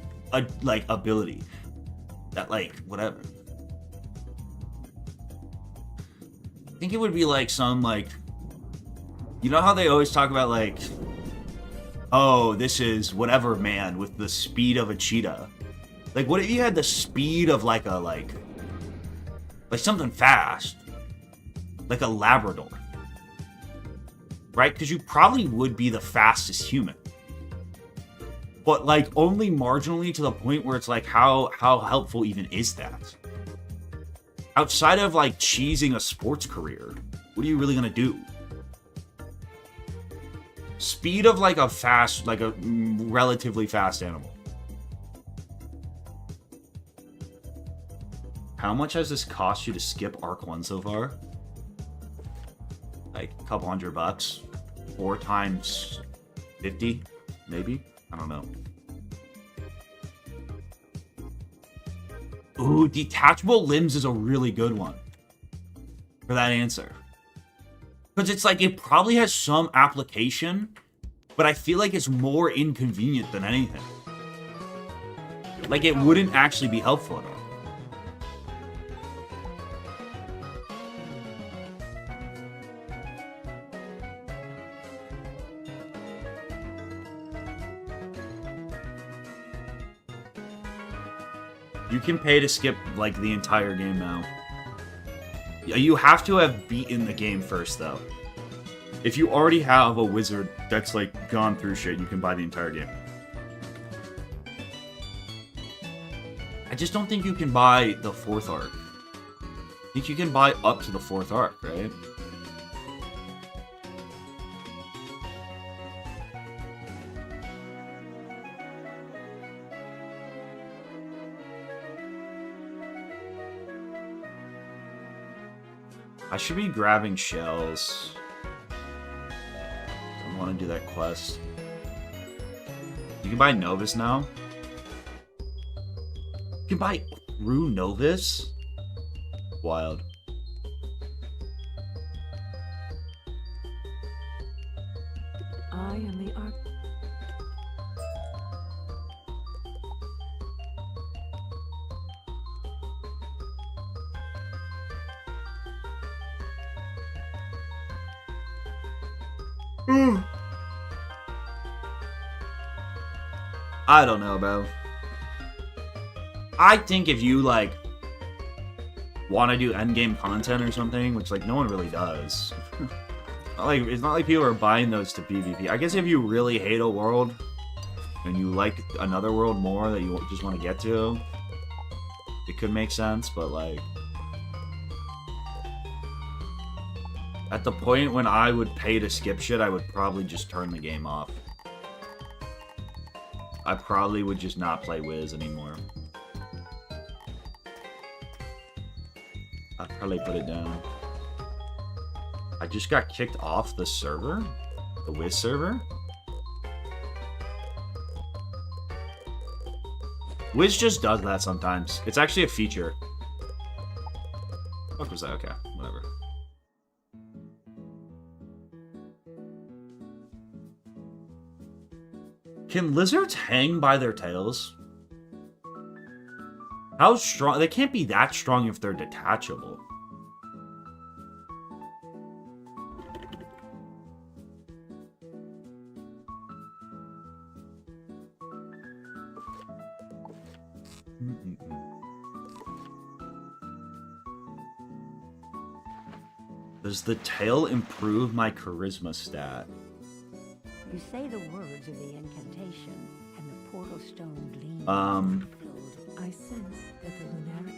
like ability that like whatever. I think it would be like some like, you know how they always talk about like, oh, this is whatever man with the speed of a cheetah. Like, what if you had the speed of like something fast, like a Labrador, right? Because you probably would be the fastest human, but like only marginally, to the point where it's like, how helpful even is that? Outside of like cheesing a sports career, what are you really gonna do? Speed of like a relatively fast animal. How much has this cost you to skip Arc 1 so far? Like a couple $100. 4 times 50, maybe? I don't know. Ooh, detachable limbs is a really good one for that answer. Because it's like, it probably has some application, but I feel like it's more inconvenient than anything. Like, it wouldn't actually be helpful at all. You can pay to skip, like, the entire game now. You have to have beaten the game first, though. If you already have a wizard that's, like, gone through shit, you can buy the entire game. I just don't think you can buy the 4th arc. I think you can buy up to the 4th arc, right? I should be grabbing shells. I want to do that quest. You can buy Novus now. You can buy Rue Novus? Wild. I am the arc. I don't know, bro. I think if you, like, want to do endgame content or something, which, like, no one really does. It's not like people are buying those to PvP. I guess if you really hate a world and you like another world more that you just want to get to, it could make sense, but, like, at the point when I would pay to skip shit, I would probably just turn the game off. I probably would just not play Wiz anymore. I'd probably put it down. I just got kicked off the server? The Wiz server? Wiz just does that sometimes. It's actually a feature. What was that? Okay, whatever. Can lizards hang by their tails? How strong? They can't be that strong if they're detachable. Does the tail improve my charisma stat? You say the words of the incantation, and the portal stone gleams. I sense that the lunar.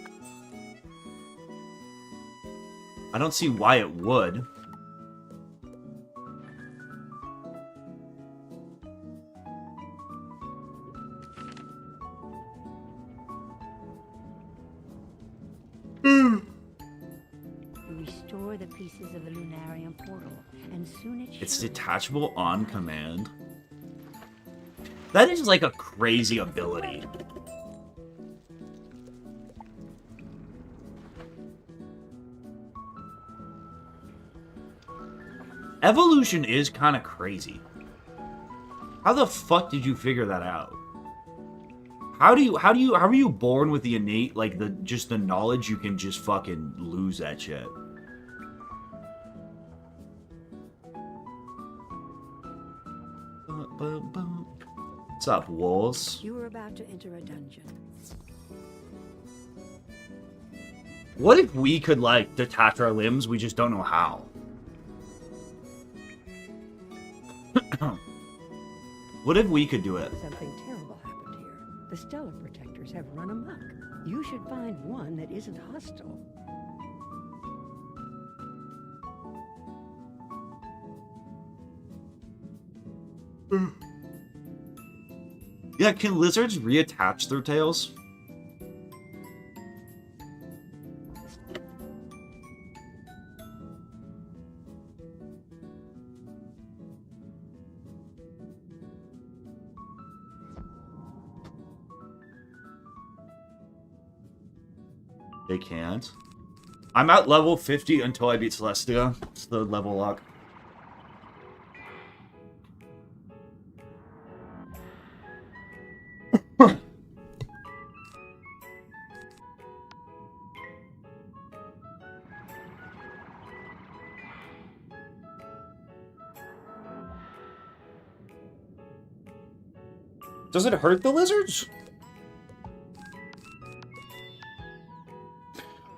I don't see why it would. You restore the pieces of the lunarium portal, and soon It's detachable on command. That is like a crazy ability. Evolution is kind of crazy. How the fuck did you figure that out? How are you born with the innate, like, just the knowledge you can just fucking lose that shit? What's up, wolves? You were about to enter a dungeon. What if we could, like, detach our limbs? We just don't know how. What if we could do it? Something terrible happened here. The Stellar Protectors have run amok. You should find one that isn't hostile. Yeah, can lizards reattach their tails? They can't. I'm at level 50 until I beat Celestia. It's the level lock. Does it hurt the lizards?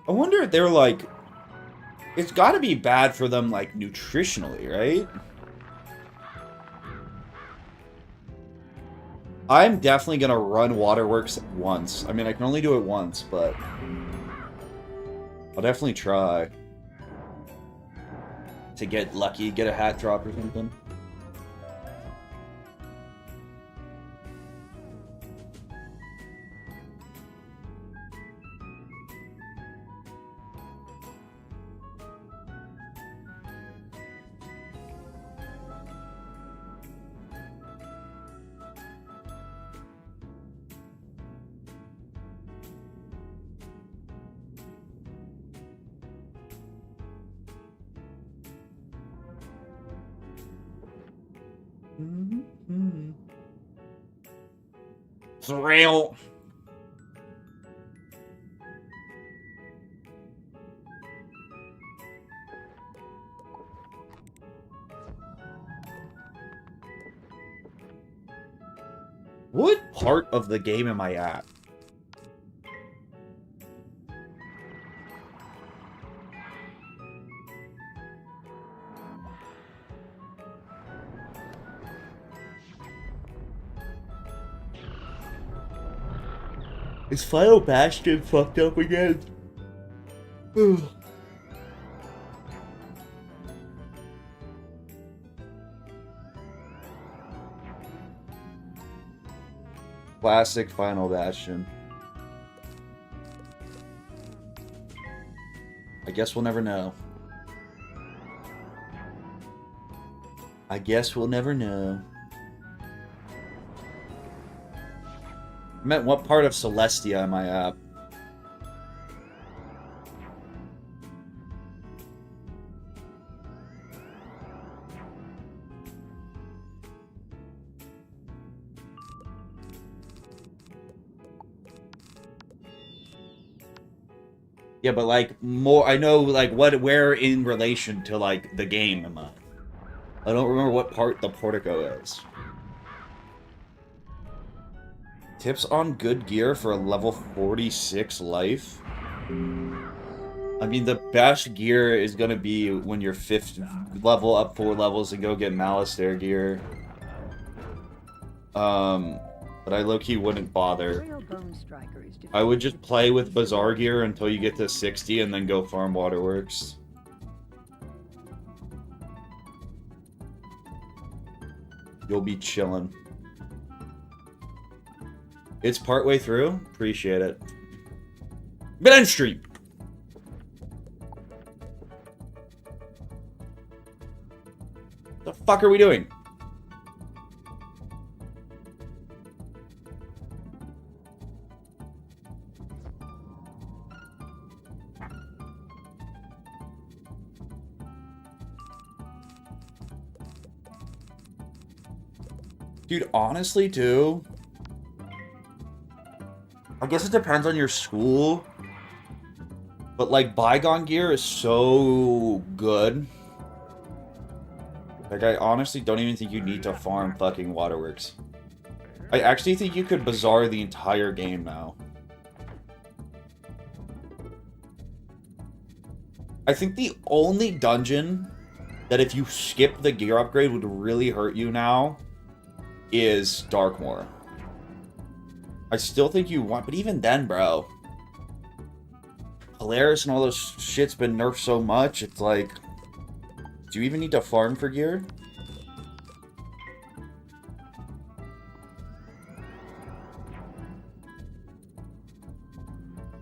I wonder if they're like... It's gotta be bad for them, like, nutritionally, right? I'm definitely gonna run Waterworks once. I mean, I can only do it once, but... I'll definitely try. To get lucky, get a hat drop or something. Thrill. What part of the game am I at? Is Final Bastion fucked up again? Classic Final Bastion. I guess we'll never know. I guess we'll never know. I meant, what part of Celestia am I at? Yeah, but like more, I know like where in relation to like the game am I? I don't remember what part the portico is. Tips on good gear for a level 46 life? I mean, the best gear is gonna be when you're 5th level up 4 levels and go get Malistaire gear. But I low-key wouldn't bother. I would just play with Bazaar gear until you get to 60 and then go farm Waterworks. You'll be chillin'. It's partway through? Appreciate it. Been on stream! The fuck are we doing? Dude, honestly, too, I guess it depends on your school. But, like, Bygone gear is so good. Like, I honestly don't even think you need to farm fucking Waterworks. I actually think you could Bazaar the entire game now. I think the only dungeon that if you skip the gear upgrade would really hurt you now is Darkmoor. I still think you want, but even then, bro. Polaris and all those shit's been nerfed so much, it's like, do you even need to farm for gear?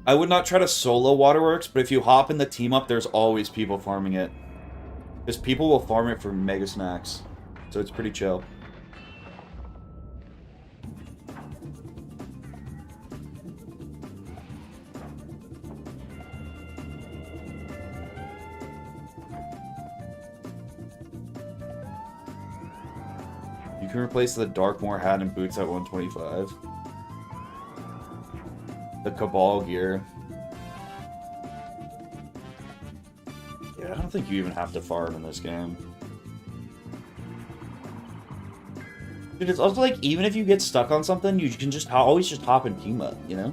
I would not try to solo Waterworks, but if you hop in the team up, there's always people farming it. Because people will farm it for mega snacks. So it's pretty chill. You can replace the Darkmoor hat and boots at 125. The Cabal gear. Yeah, I don't think you even have to farm in this game. Dude, it's also like, even if you get stuck on something, you can just always just hop in team up, you know?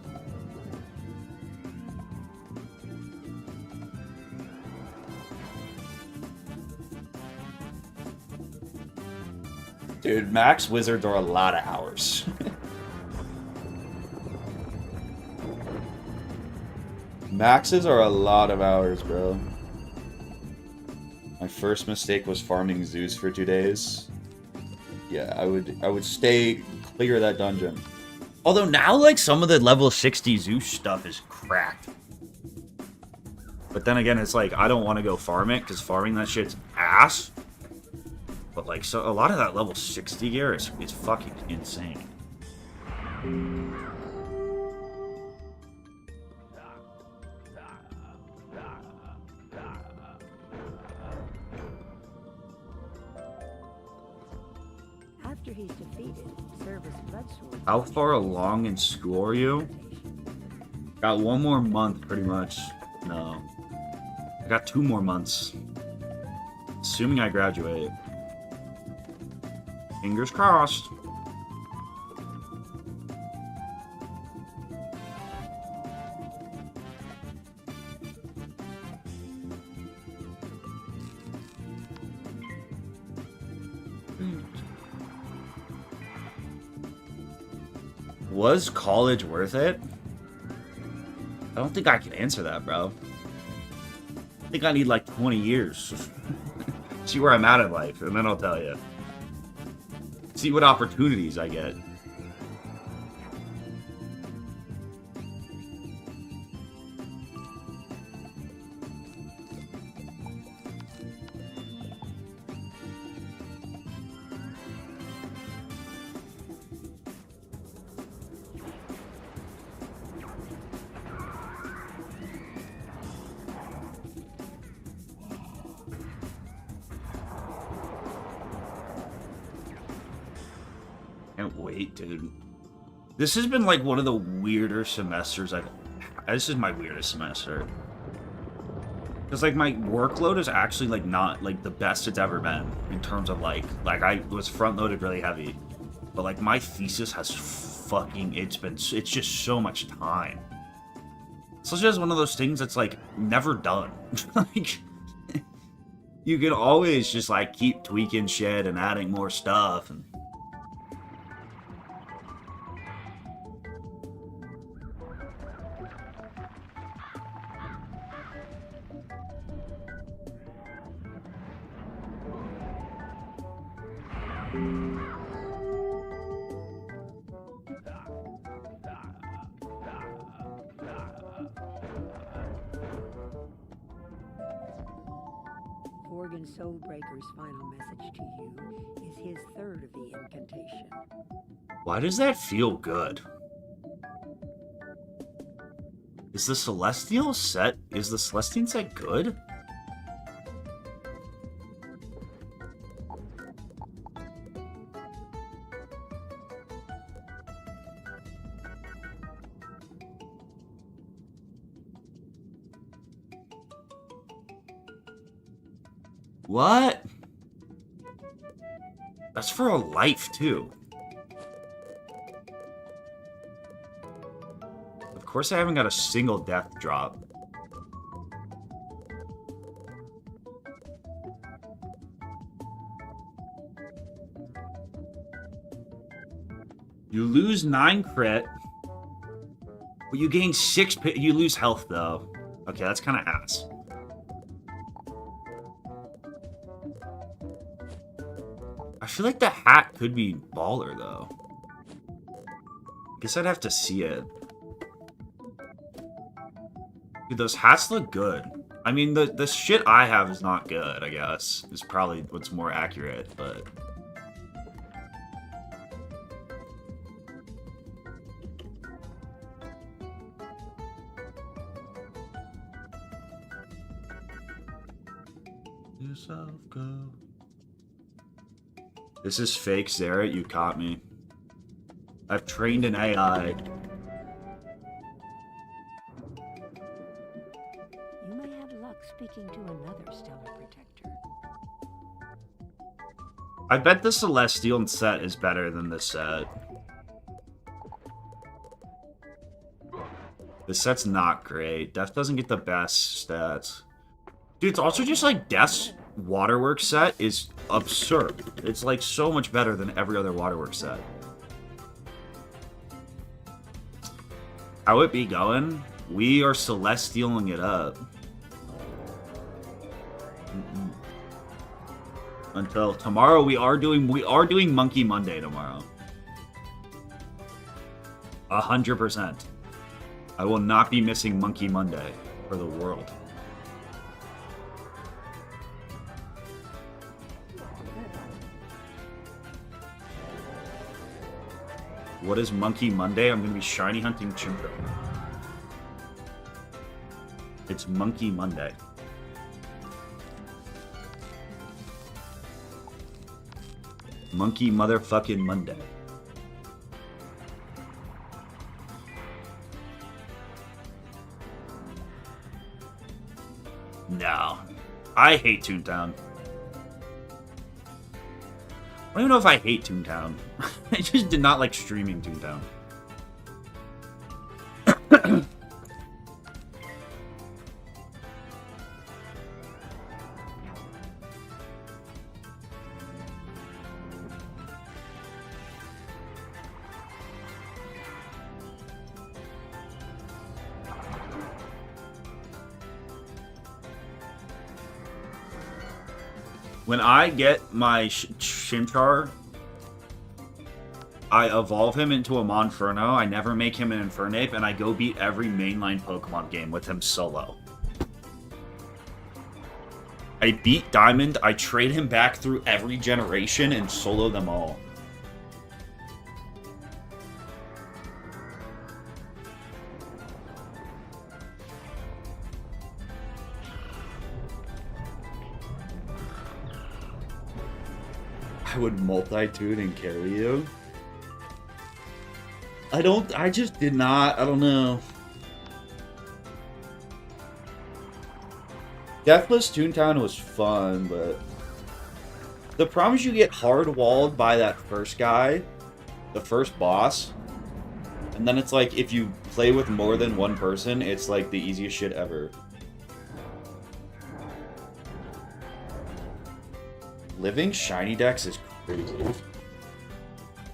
Dude, max wizards are a lot of hours. Maxes are a lot of hours, bro. My first mistake was farming Zeus for 2 days. Yeah, I would stay clear of that dungeon. Although now, like, some of the level 60 Zeus stuff is cracked. But then again, it's like, I don't want to go farm it, because farming that shit's ass. But, like, so a lot of that level 60 gear is fucking insane. After he's defeated, Service Bloodsword. How far along in school are you? Got 1 more month, pretty much. No. I got 2 more months. Assuming I graduate. Fingers crossed. Was college worth it? I don't think I can answer that, bro. I think I need like 20 years. See where I'm at in life, and then I'll tell you. See what opportunities I get. Can't wait, dude. This has been like one of the weirder semesters this is my weirdest semester. Because like my workload is actually like not like the best it's ever been in terms of like I was front loaded really heavy. But like my thesis has fucking it's just so much time. So it's just one of those things that's like never done. Like you can always just like keep tweaking shit and adding more stuff and Morgan Soulbreaker's final message to you is his third of the incantation. why does that feel good? Is the Celestial set good? What? That's for a life, too. Of course I haven't got a single death drop. You lose 9 crit. But you gain 6 you lose health, though. Okay, that's kind of ass. I feel like the hat could be baller, though. Guess I'd have to see it. Dude, those hats look good. I mean, the shit I have is not good, I guess. Is probably what's more accurate, but... Yourself go. This is fake, Zara. You caught me. I've trained an AI. You may have luck speaking to another stellar protector. I bet the Celestial set is better than this set. This set's not great. Death doesn't get the best stats. Dude, it's also just like Death's Waterworks set is absurd. It's like so much better than every other Waterworks set. How it be going? We are Celestialing it up. Until tomorrow, we are doing Monkey Monday tomorrow. 100%. I will not be missing Monkey Monday for the world. What is Monkey Monday? I'm going to be shiny hunting Chimpo. It's Monkey Monday. Monkey motherfucking Monday. No. I hate Toontown. I don't even know if I hate Toontown. I just did not like streaming Toontown. When I get my Chimchar, I evolve him into a Monferno, I never make him an Infernape, and I go beat every mainline Pokemon game with him solo. I beat Diamond, I trade him back through every generation and solo them all. I would multi-tune and carry you. I just did not, I don't know. Deathless Toontown was fun, but the problem is you get hard-walled by that first guy, the first boss, and then it's like, if you play with more than one person, it's like the easiest shit ever. Living shiny decks is crazy.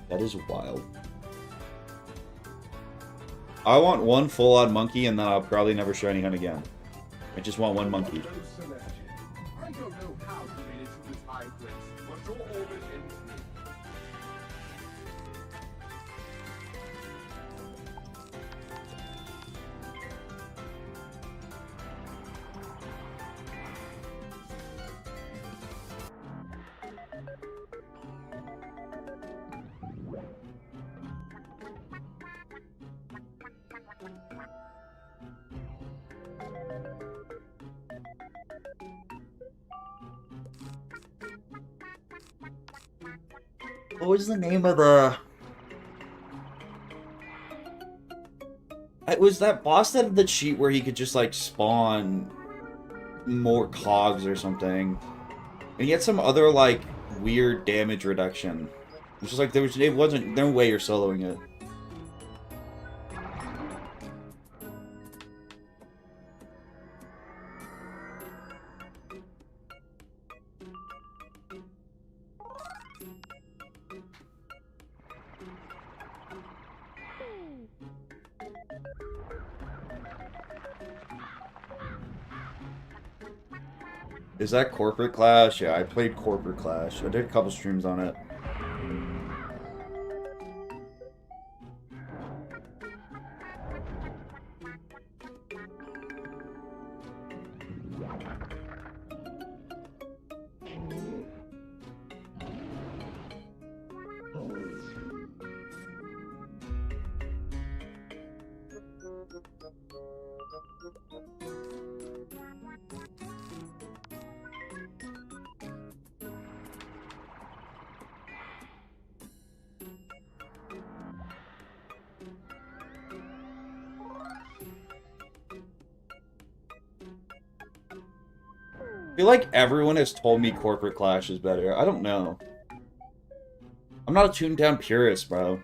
That is wild. I want one full-on monkey, and then I'll probably never shiny hunt again. I just want one monkey. I don't know how you made it to this high place, but your orbit ends me. What was the name of the... It was that boss that had the cheat where he could just, like, spawn more cogs or something. And yet some other, like, weird damage reduction. It's just like, it wasn't, no way you're soloing it. Is that Corporate Clash? Yeah, I played Corporate Clash. I did a couple streams on it. I feel like everyone has told me Corporate Clash is better. I don't know. I'm not a tuned down purist, bro.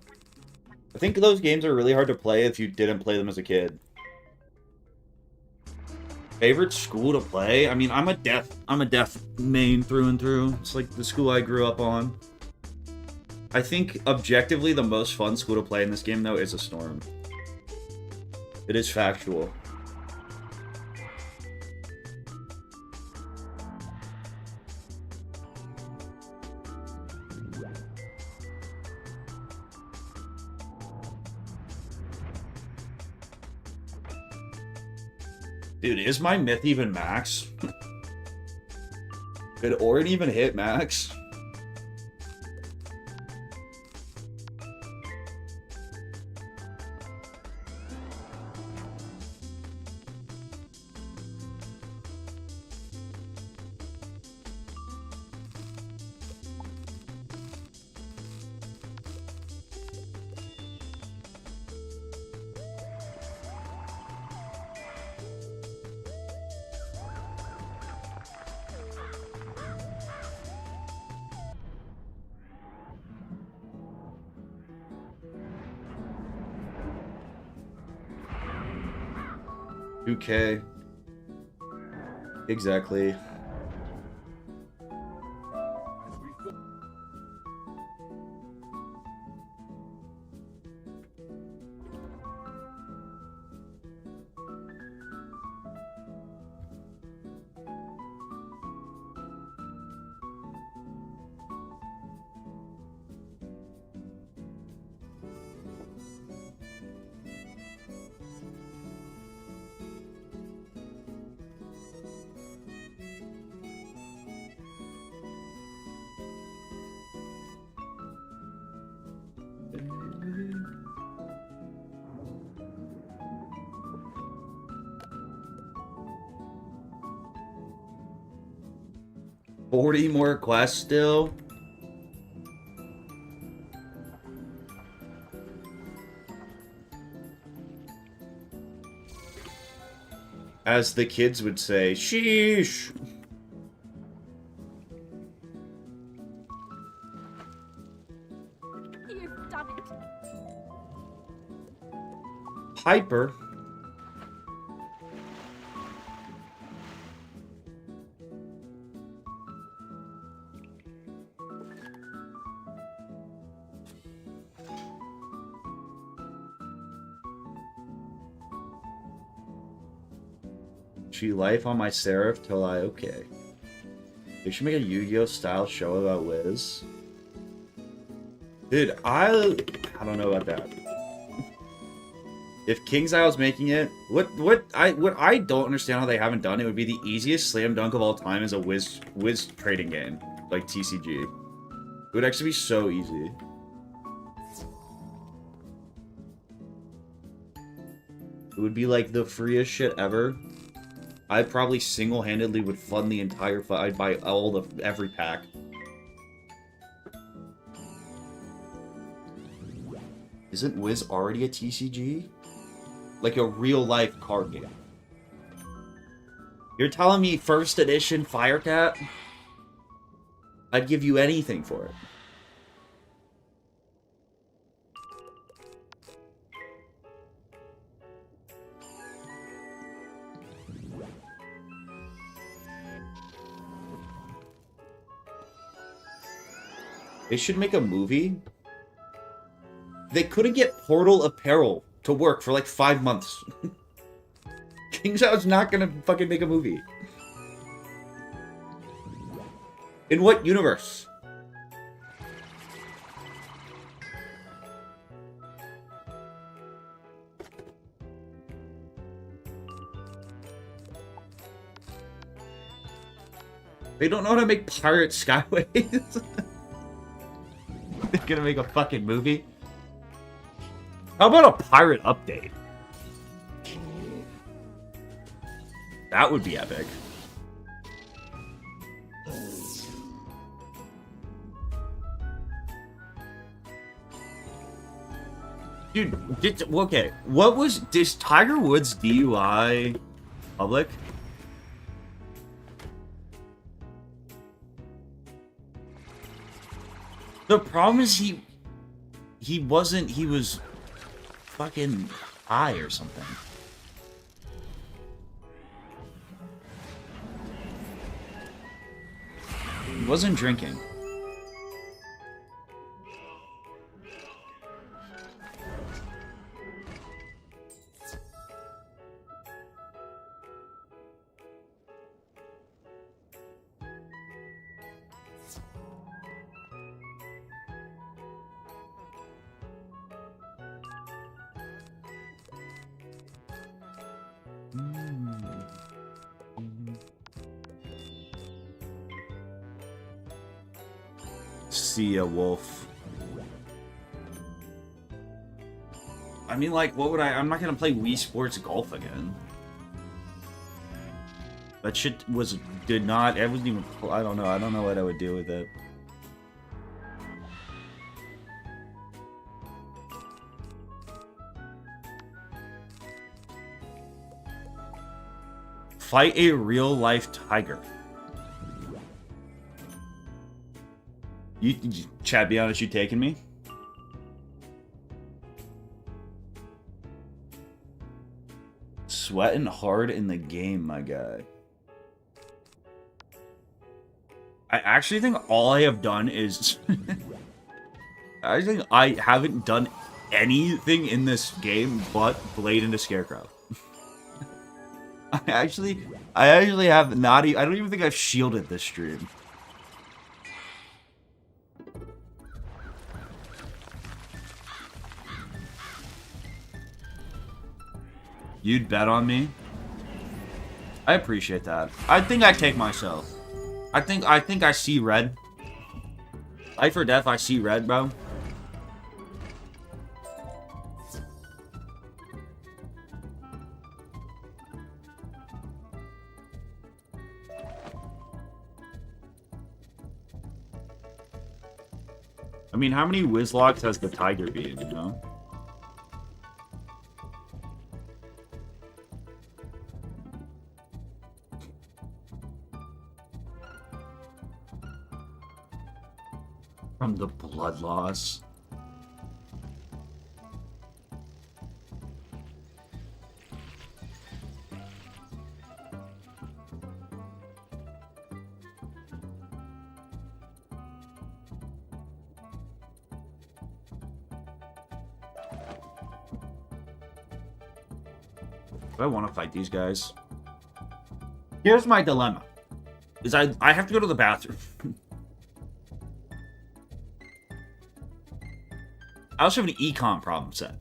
I think those games are really hard to play if you didn't play them as a kid. Favorite school to play? I mean, I'm a deaf main through and through. It's like the school I grew up on. I think objectively the most fun school to play in this game though is a Storm. It is factual. Dude, is my myth even max? Did Orin even hit max? Okay. Exactly. $40 more quests still? As the kids would say, sheesh! You've done it. Piper? Life on my Seraph till I... Okay. They should make a Yu-Gi-Oh! Style show about Wiz. Dude, I don't know about that. If KingsIsle's making it, what I don't understand how they haven't done it would be the easiest slam dunk of all time is a Wiz trading game. Like TCG. It would actually be so easy. It would be like the freest shit ever. I probably single-handedly would fund the entire fight. I'd buy every pack. Isn't Wiz already a TCG? Like a real-life card game. You're telling me first edition Firecat? I'd give you anything for it. They should make a movie. They couldn't get Portal apparel to work for like 5 months. King's Out's not gonna fucking make a movie. In what universe? They don't know how to make Pirate Skyways. They're gonna make a fucking movie? How about a pirate update? That would be epic. Dude, okay. What was this Tiger Woods DUI public? The problem is he was fucking high or something. He wasn't drinking. See a wolf. I mean, like, what would I'm not gonna play Wii Sports Golf again. That shit it wasn't even, I don't know what I would do with it. Fight a real-life tiger. Chad, be honest, you taking me? Sweating hard in the game, my guy. I actually think all I have done is... I think I haven't done anything in this game but Blade into Scarecrow. I actually have not... I don't even think I've shielded this stream. You'd bet on me? I appreciate that. I think I take myself. I think I see red. Life or death, I see red, bro. I mean, how many Wizlocks has the tiger been, you know? From the blood loss. Do I want to fight these guys? Here's my dilemma. Is I have to go to the bathroom. I also have an econ problem set.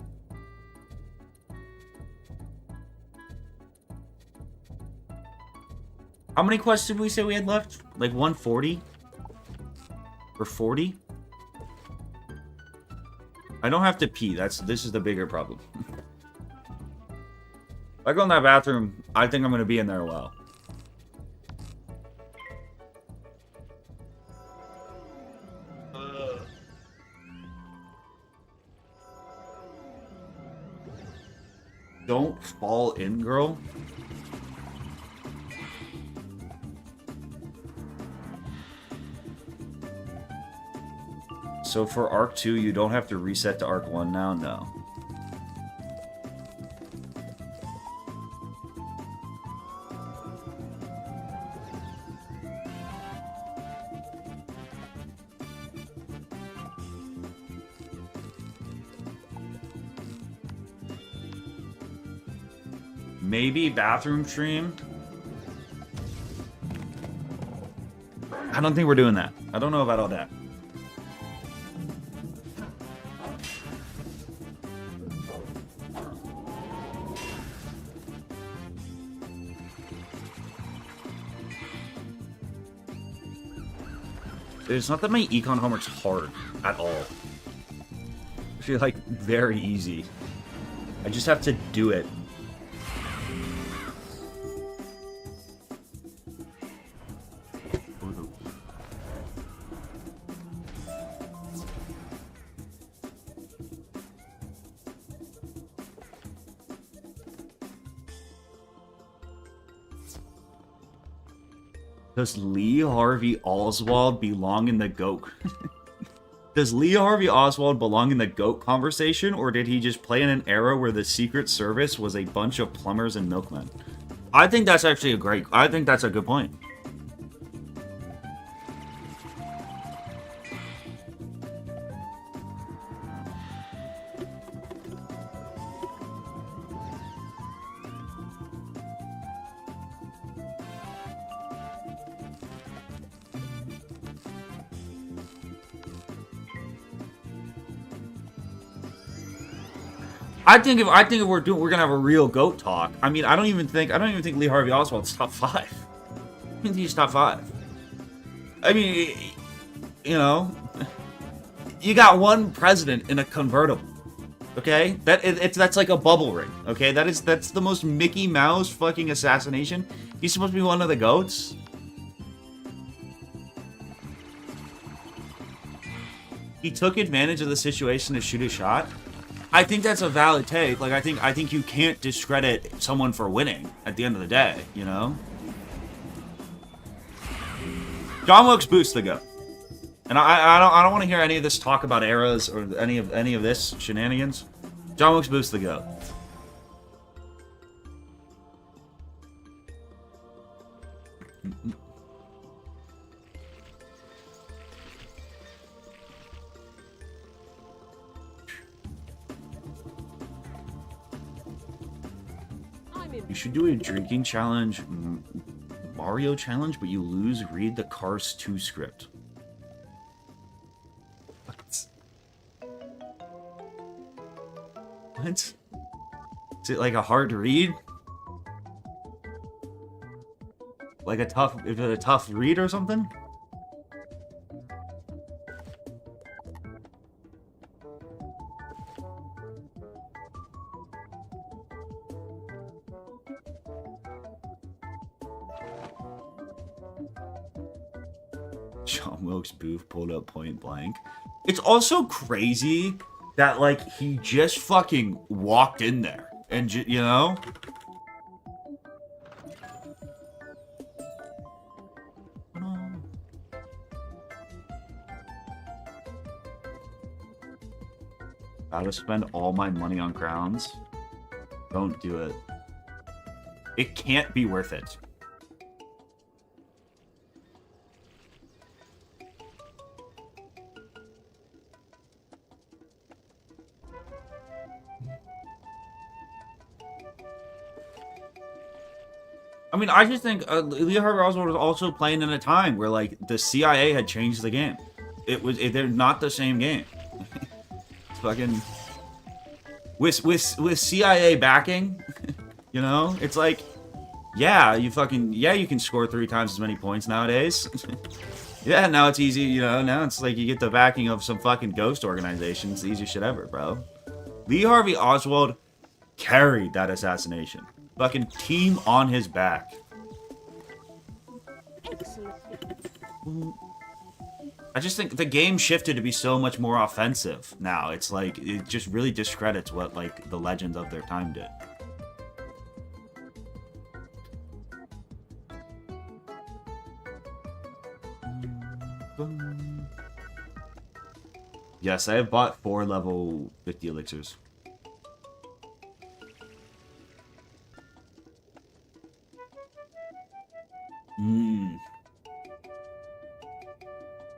How many quests did we say we had left? Like 140? Or 40? I don't have to pee. This is the bigger problem. If I go in that bathroom, I think I'm going to be in there a while. Don't fall in, girl. So for Arc 2, you don't have to reset to Arc 1 now? No. Maybe bathroom stream? I don't think we're doing that. I don't know about all that. It's not that my econ homework's hard at all. I feel like very easy. I just have to do it. Does Lee Harvey Oswald belong in the GOAT? Does Lee Harvey Oswald belong in the GOAT conversation, or did he just play in an era where the Secret Service was a bunch of plumbers and milkmen? I think that's actually I think that's a good point. I think if we're gonna have a real GOAT talk. I mean, I don't even think Lee Harvey Oswald's top 5. I think he's top 5. I mean, you know, you got one president in a convertible. Okay, that's like a bubble ring. Okay, that's the most Mickey Mouse fucking assassination. He's supposed to be one of the GOATs. He took advantage of the situation to shoot a shot. I think that's a valid take. Like, I think you can't discredit someone for winning at the end of the day, you know? John Wilkes Booth's the GOAT. And I don't want to hear any of this talk about eras or any of this shenanigans. John Wilkes Booth's the GOAT. You should do a drinking challenge, Mario challenge, but you lose read the Cars 2 script. What? What? Is it like a hard read? Like is it a tough read or something? John Wilkes Booth pulled up point blank. It's also crazy that, like, he just fucking walked in there and, you know? Gotta spend all my money on crowns? Don't do it. It can't be worth it. I mean, I just think Lee Harvey Oswald was also playing in a time where, like, the CIA had changed the game. They're not the same game. It's fucking with CIA backing, you know, it's like, yeah, you can score 3 times as many points nowadays. Yeah, now it's easy, you know. Now it's like you get the backing of some fucking ghost organization. It's the easiest shit ever, bro. Lee Harvey Oswald carried that assassination. Fucking team on his back. I just think the game shifted to be so much more offensive now. It's like, it just really discredits what, like, the legends of their time did. Yes, I have bought 4 level 50 elixirs.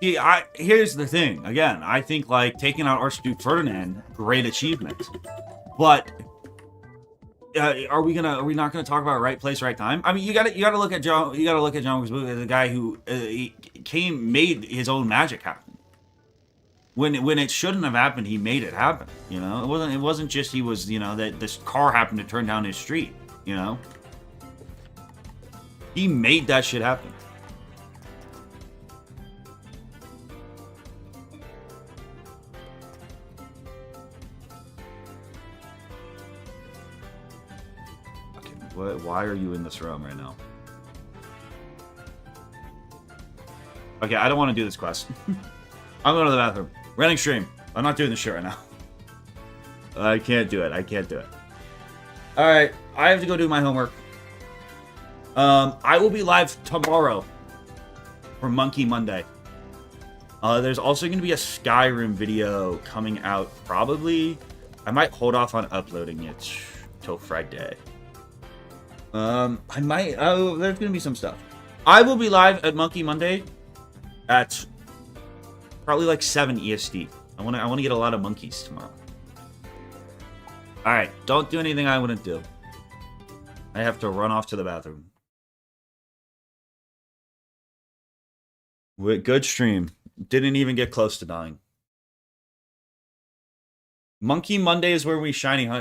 See, here's the thing. Again, I think like taking out Archduke Ferdinand, great achievement. But are we not gonna talk about right place, right time? I mean, you gotta look at John Wick as a guy who made his own magic happen. When it shouldn't have happened, he made it happen. You know, it wasn't just he was, you know, that this car happened to turn down his street. You know, he made that shit happen. Why are you in this realm right now? Okay, I don't want to do this quest. I'm going to the bathroom. Running stream. I'm not doing this shit right now. I can't do it. I can't do it. Alright, I have to go do my homework. I will be live tomorrow for Monkey Monday. There's also going to be a Skyrim video coming out probably. I might hold off on uploading it till Friday. I might, there's gonna be some stuff. I will be live at Monkey Monday at probably like 7 EST. I wanna get a lot of monkeys tomorrow. Alright, don't do anything I wouldn't do. I have to run off to the bathroom. Good stream. Didn't even get close to dying. Monkey Monday is where we shiny hunt.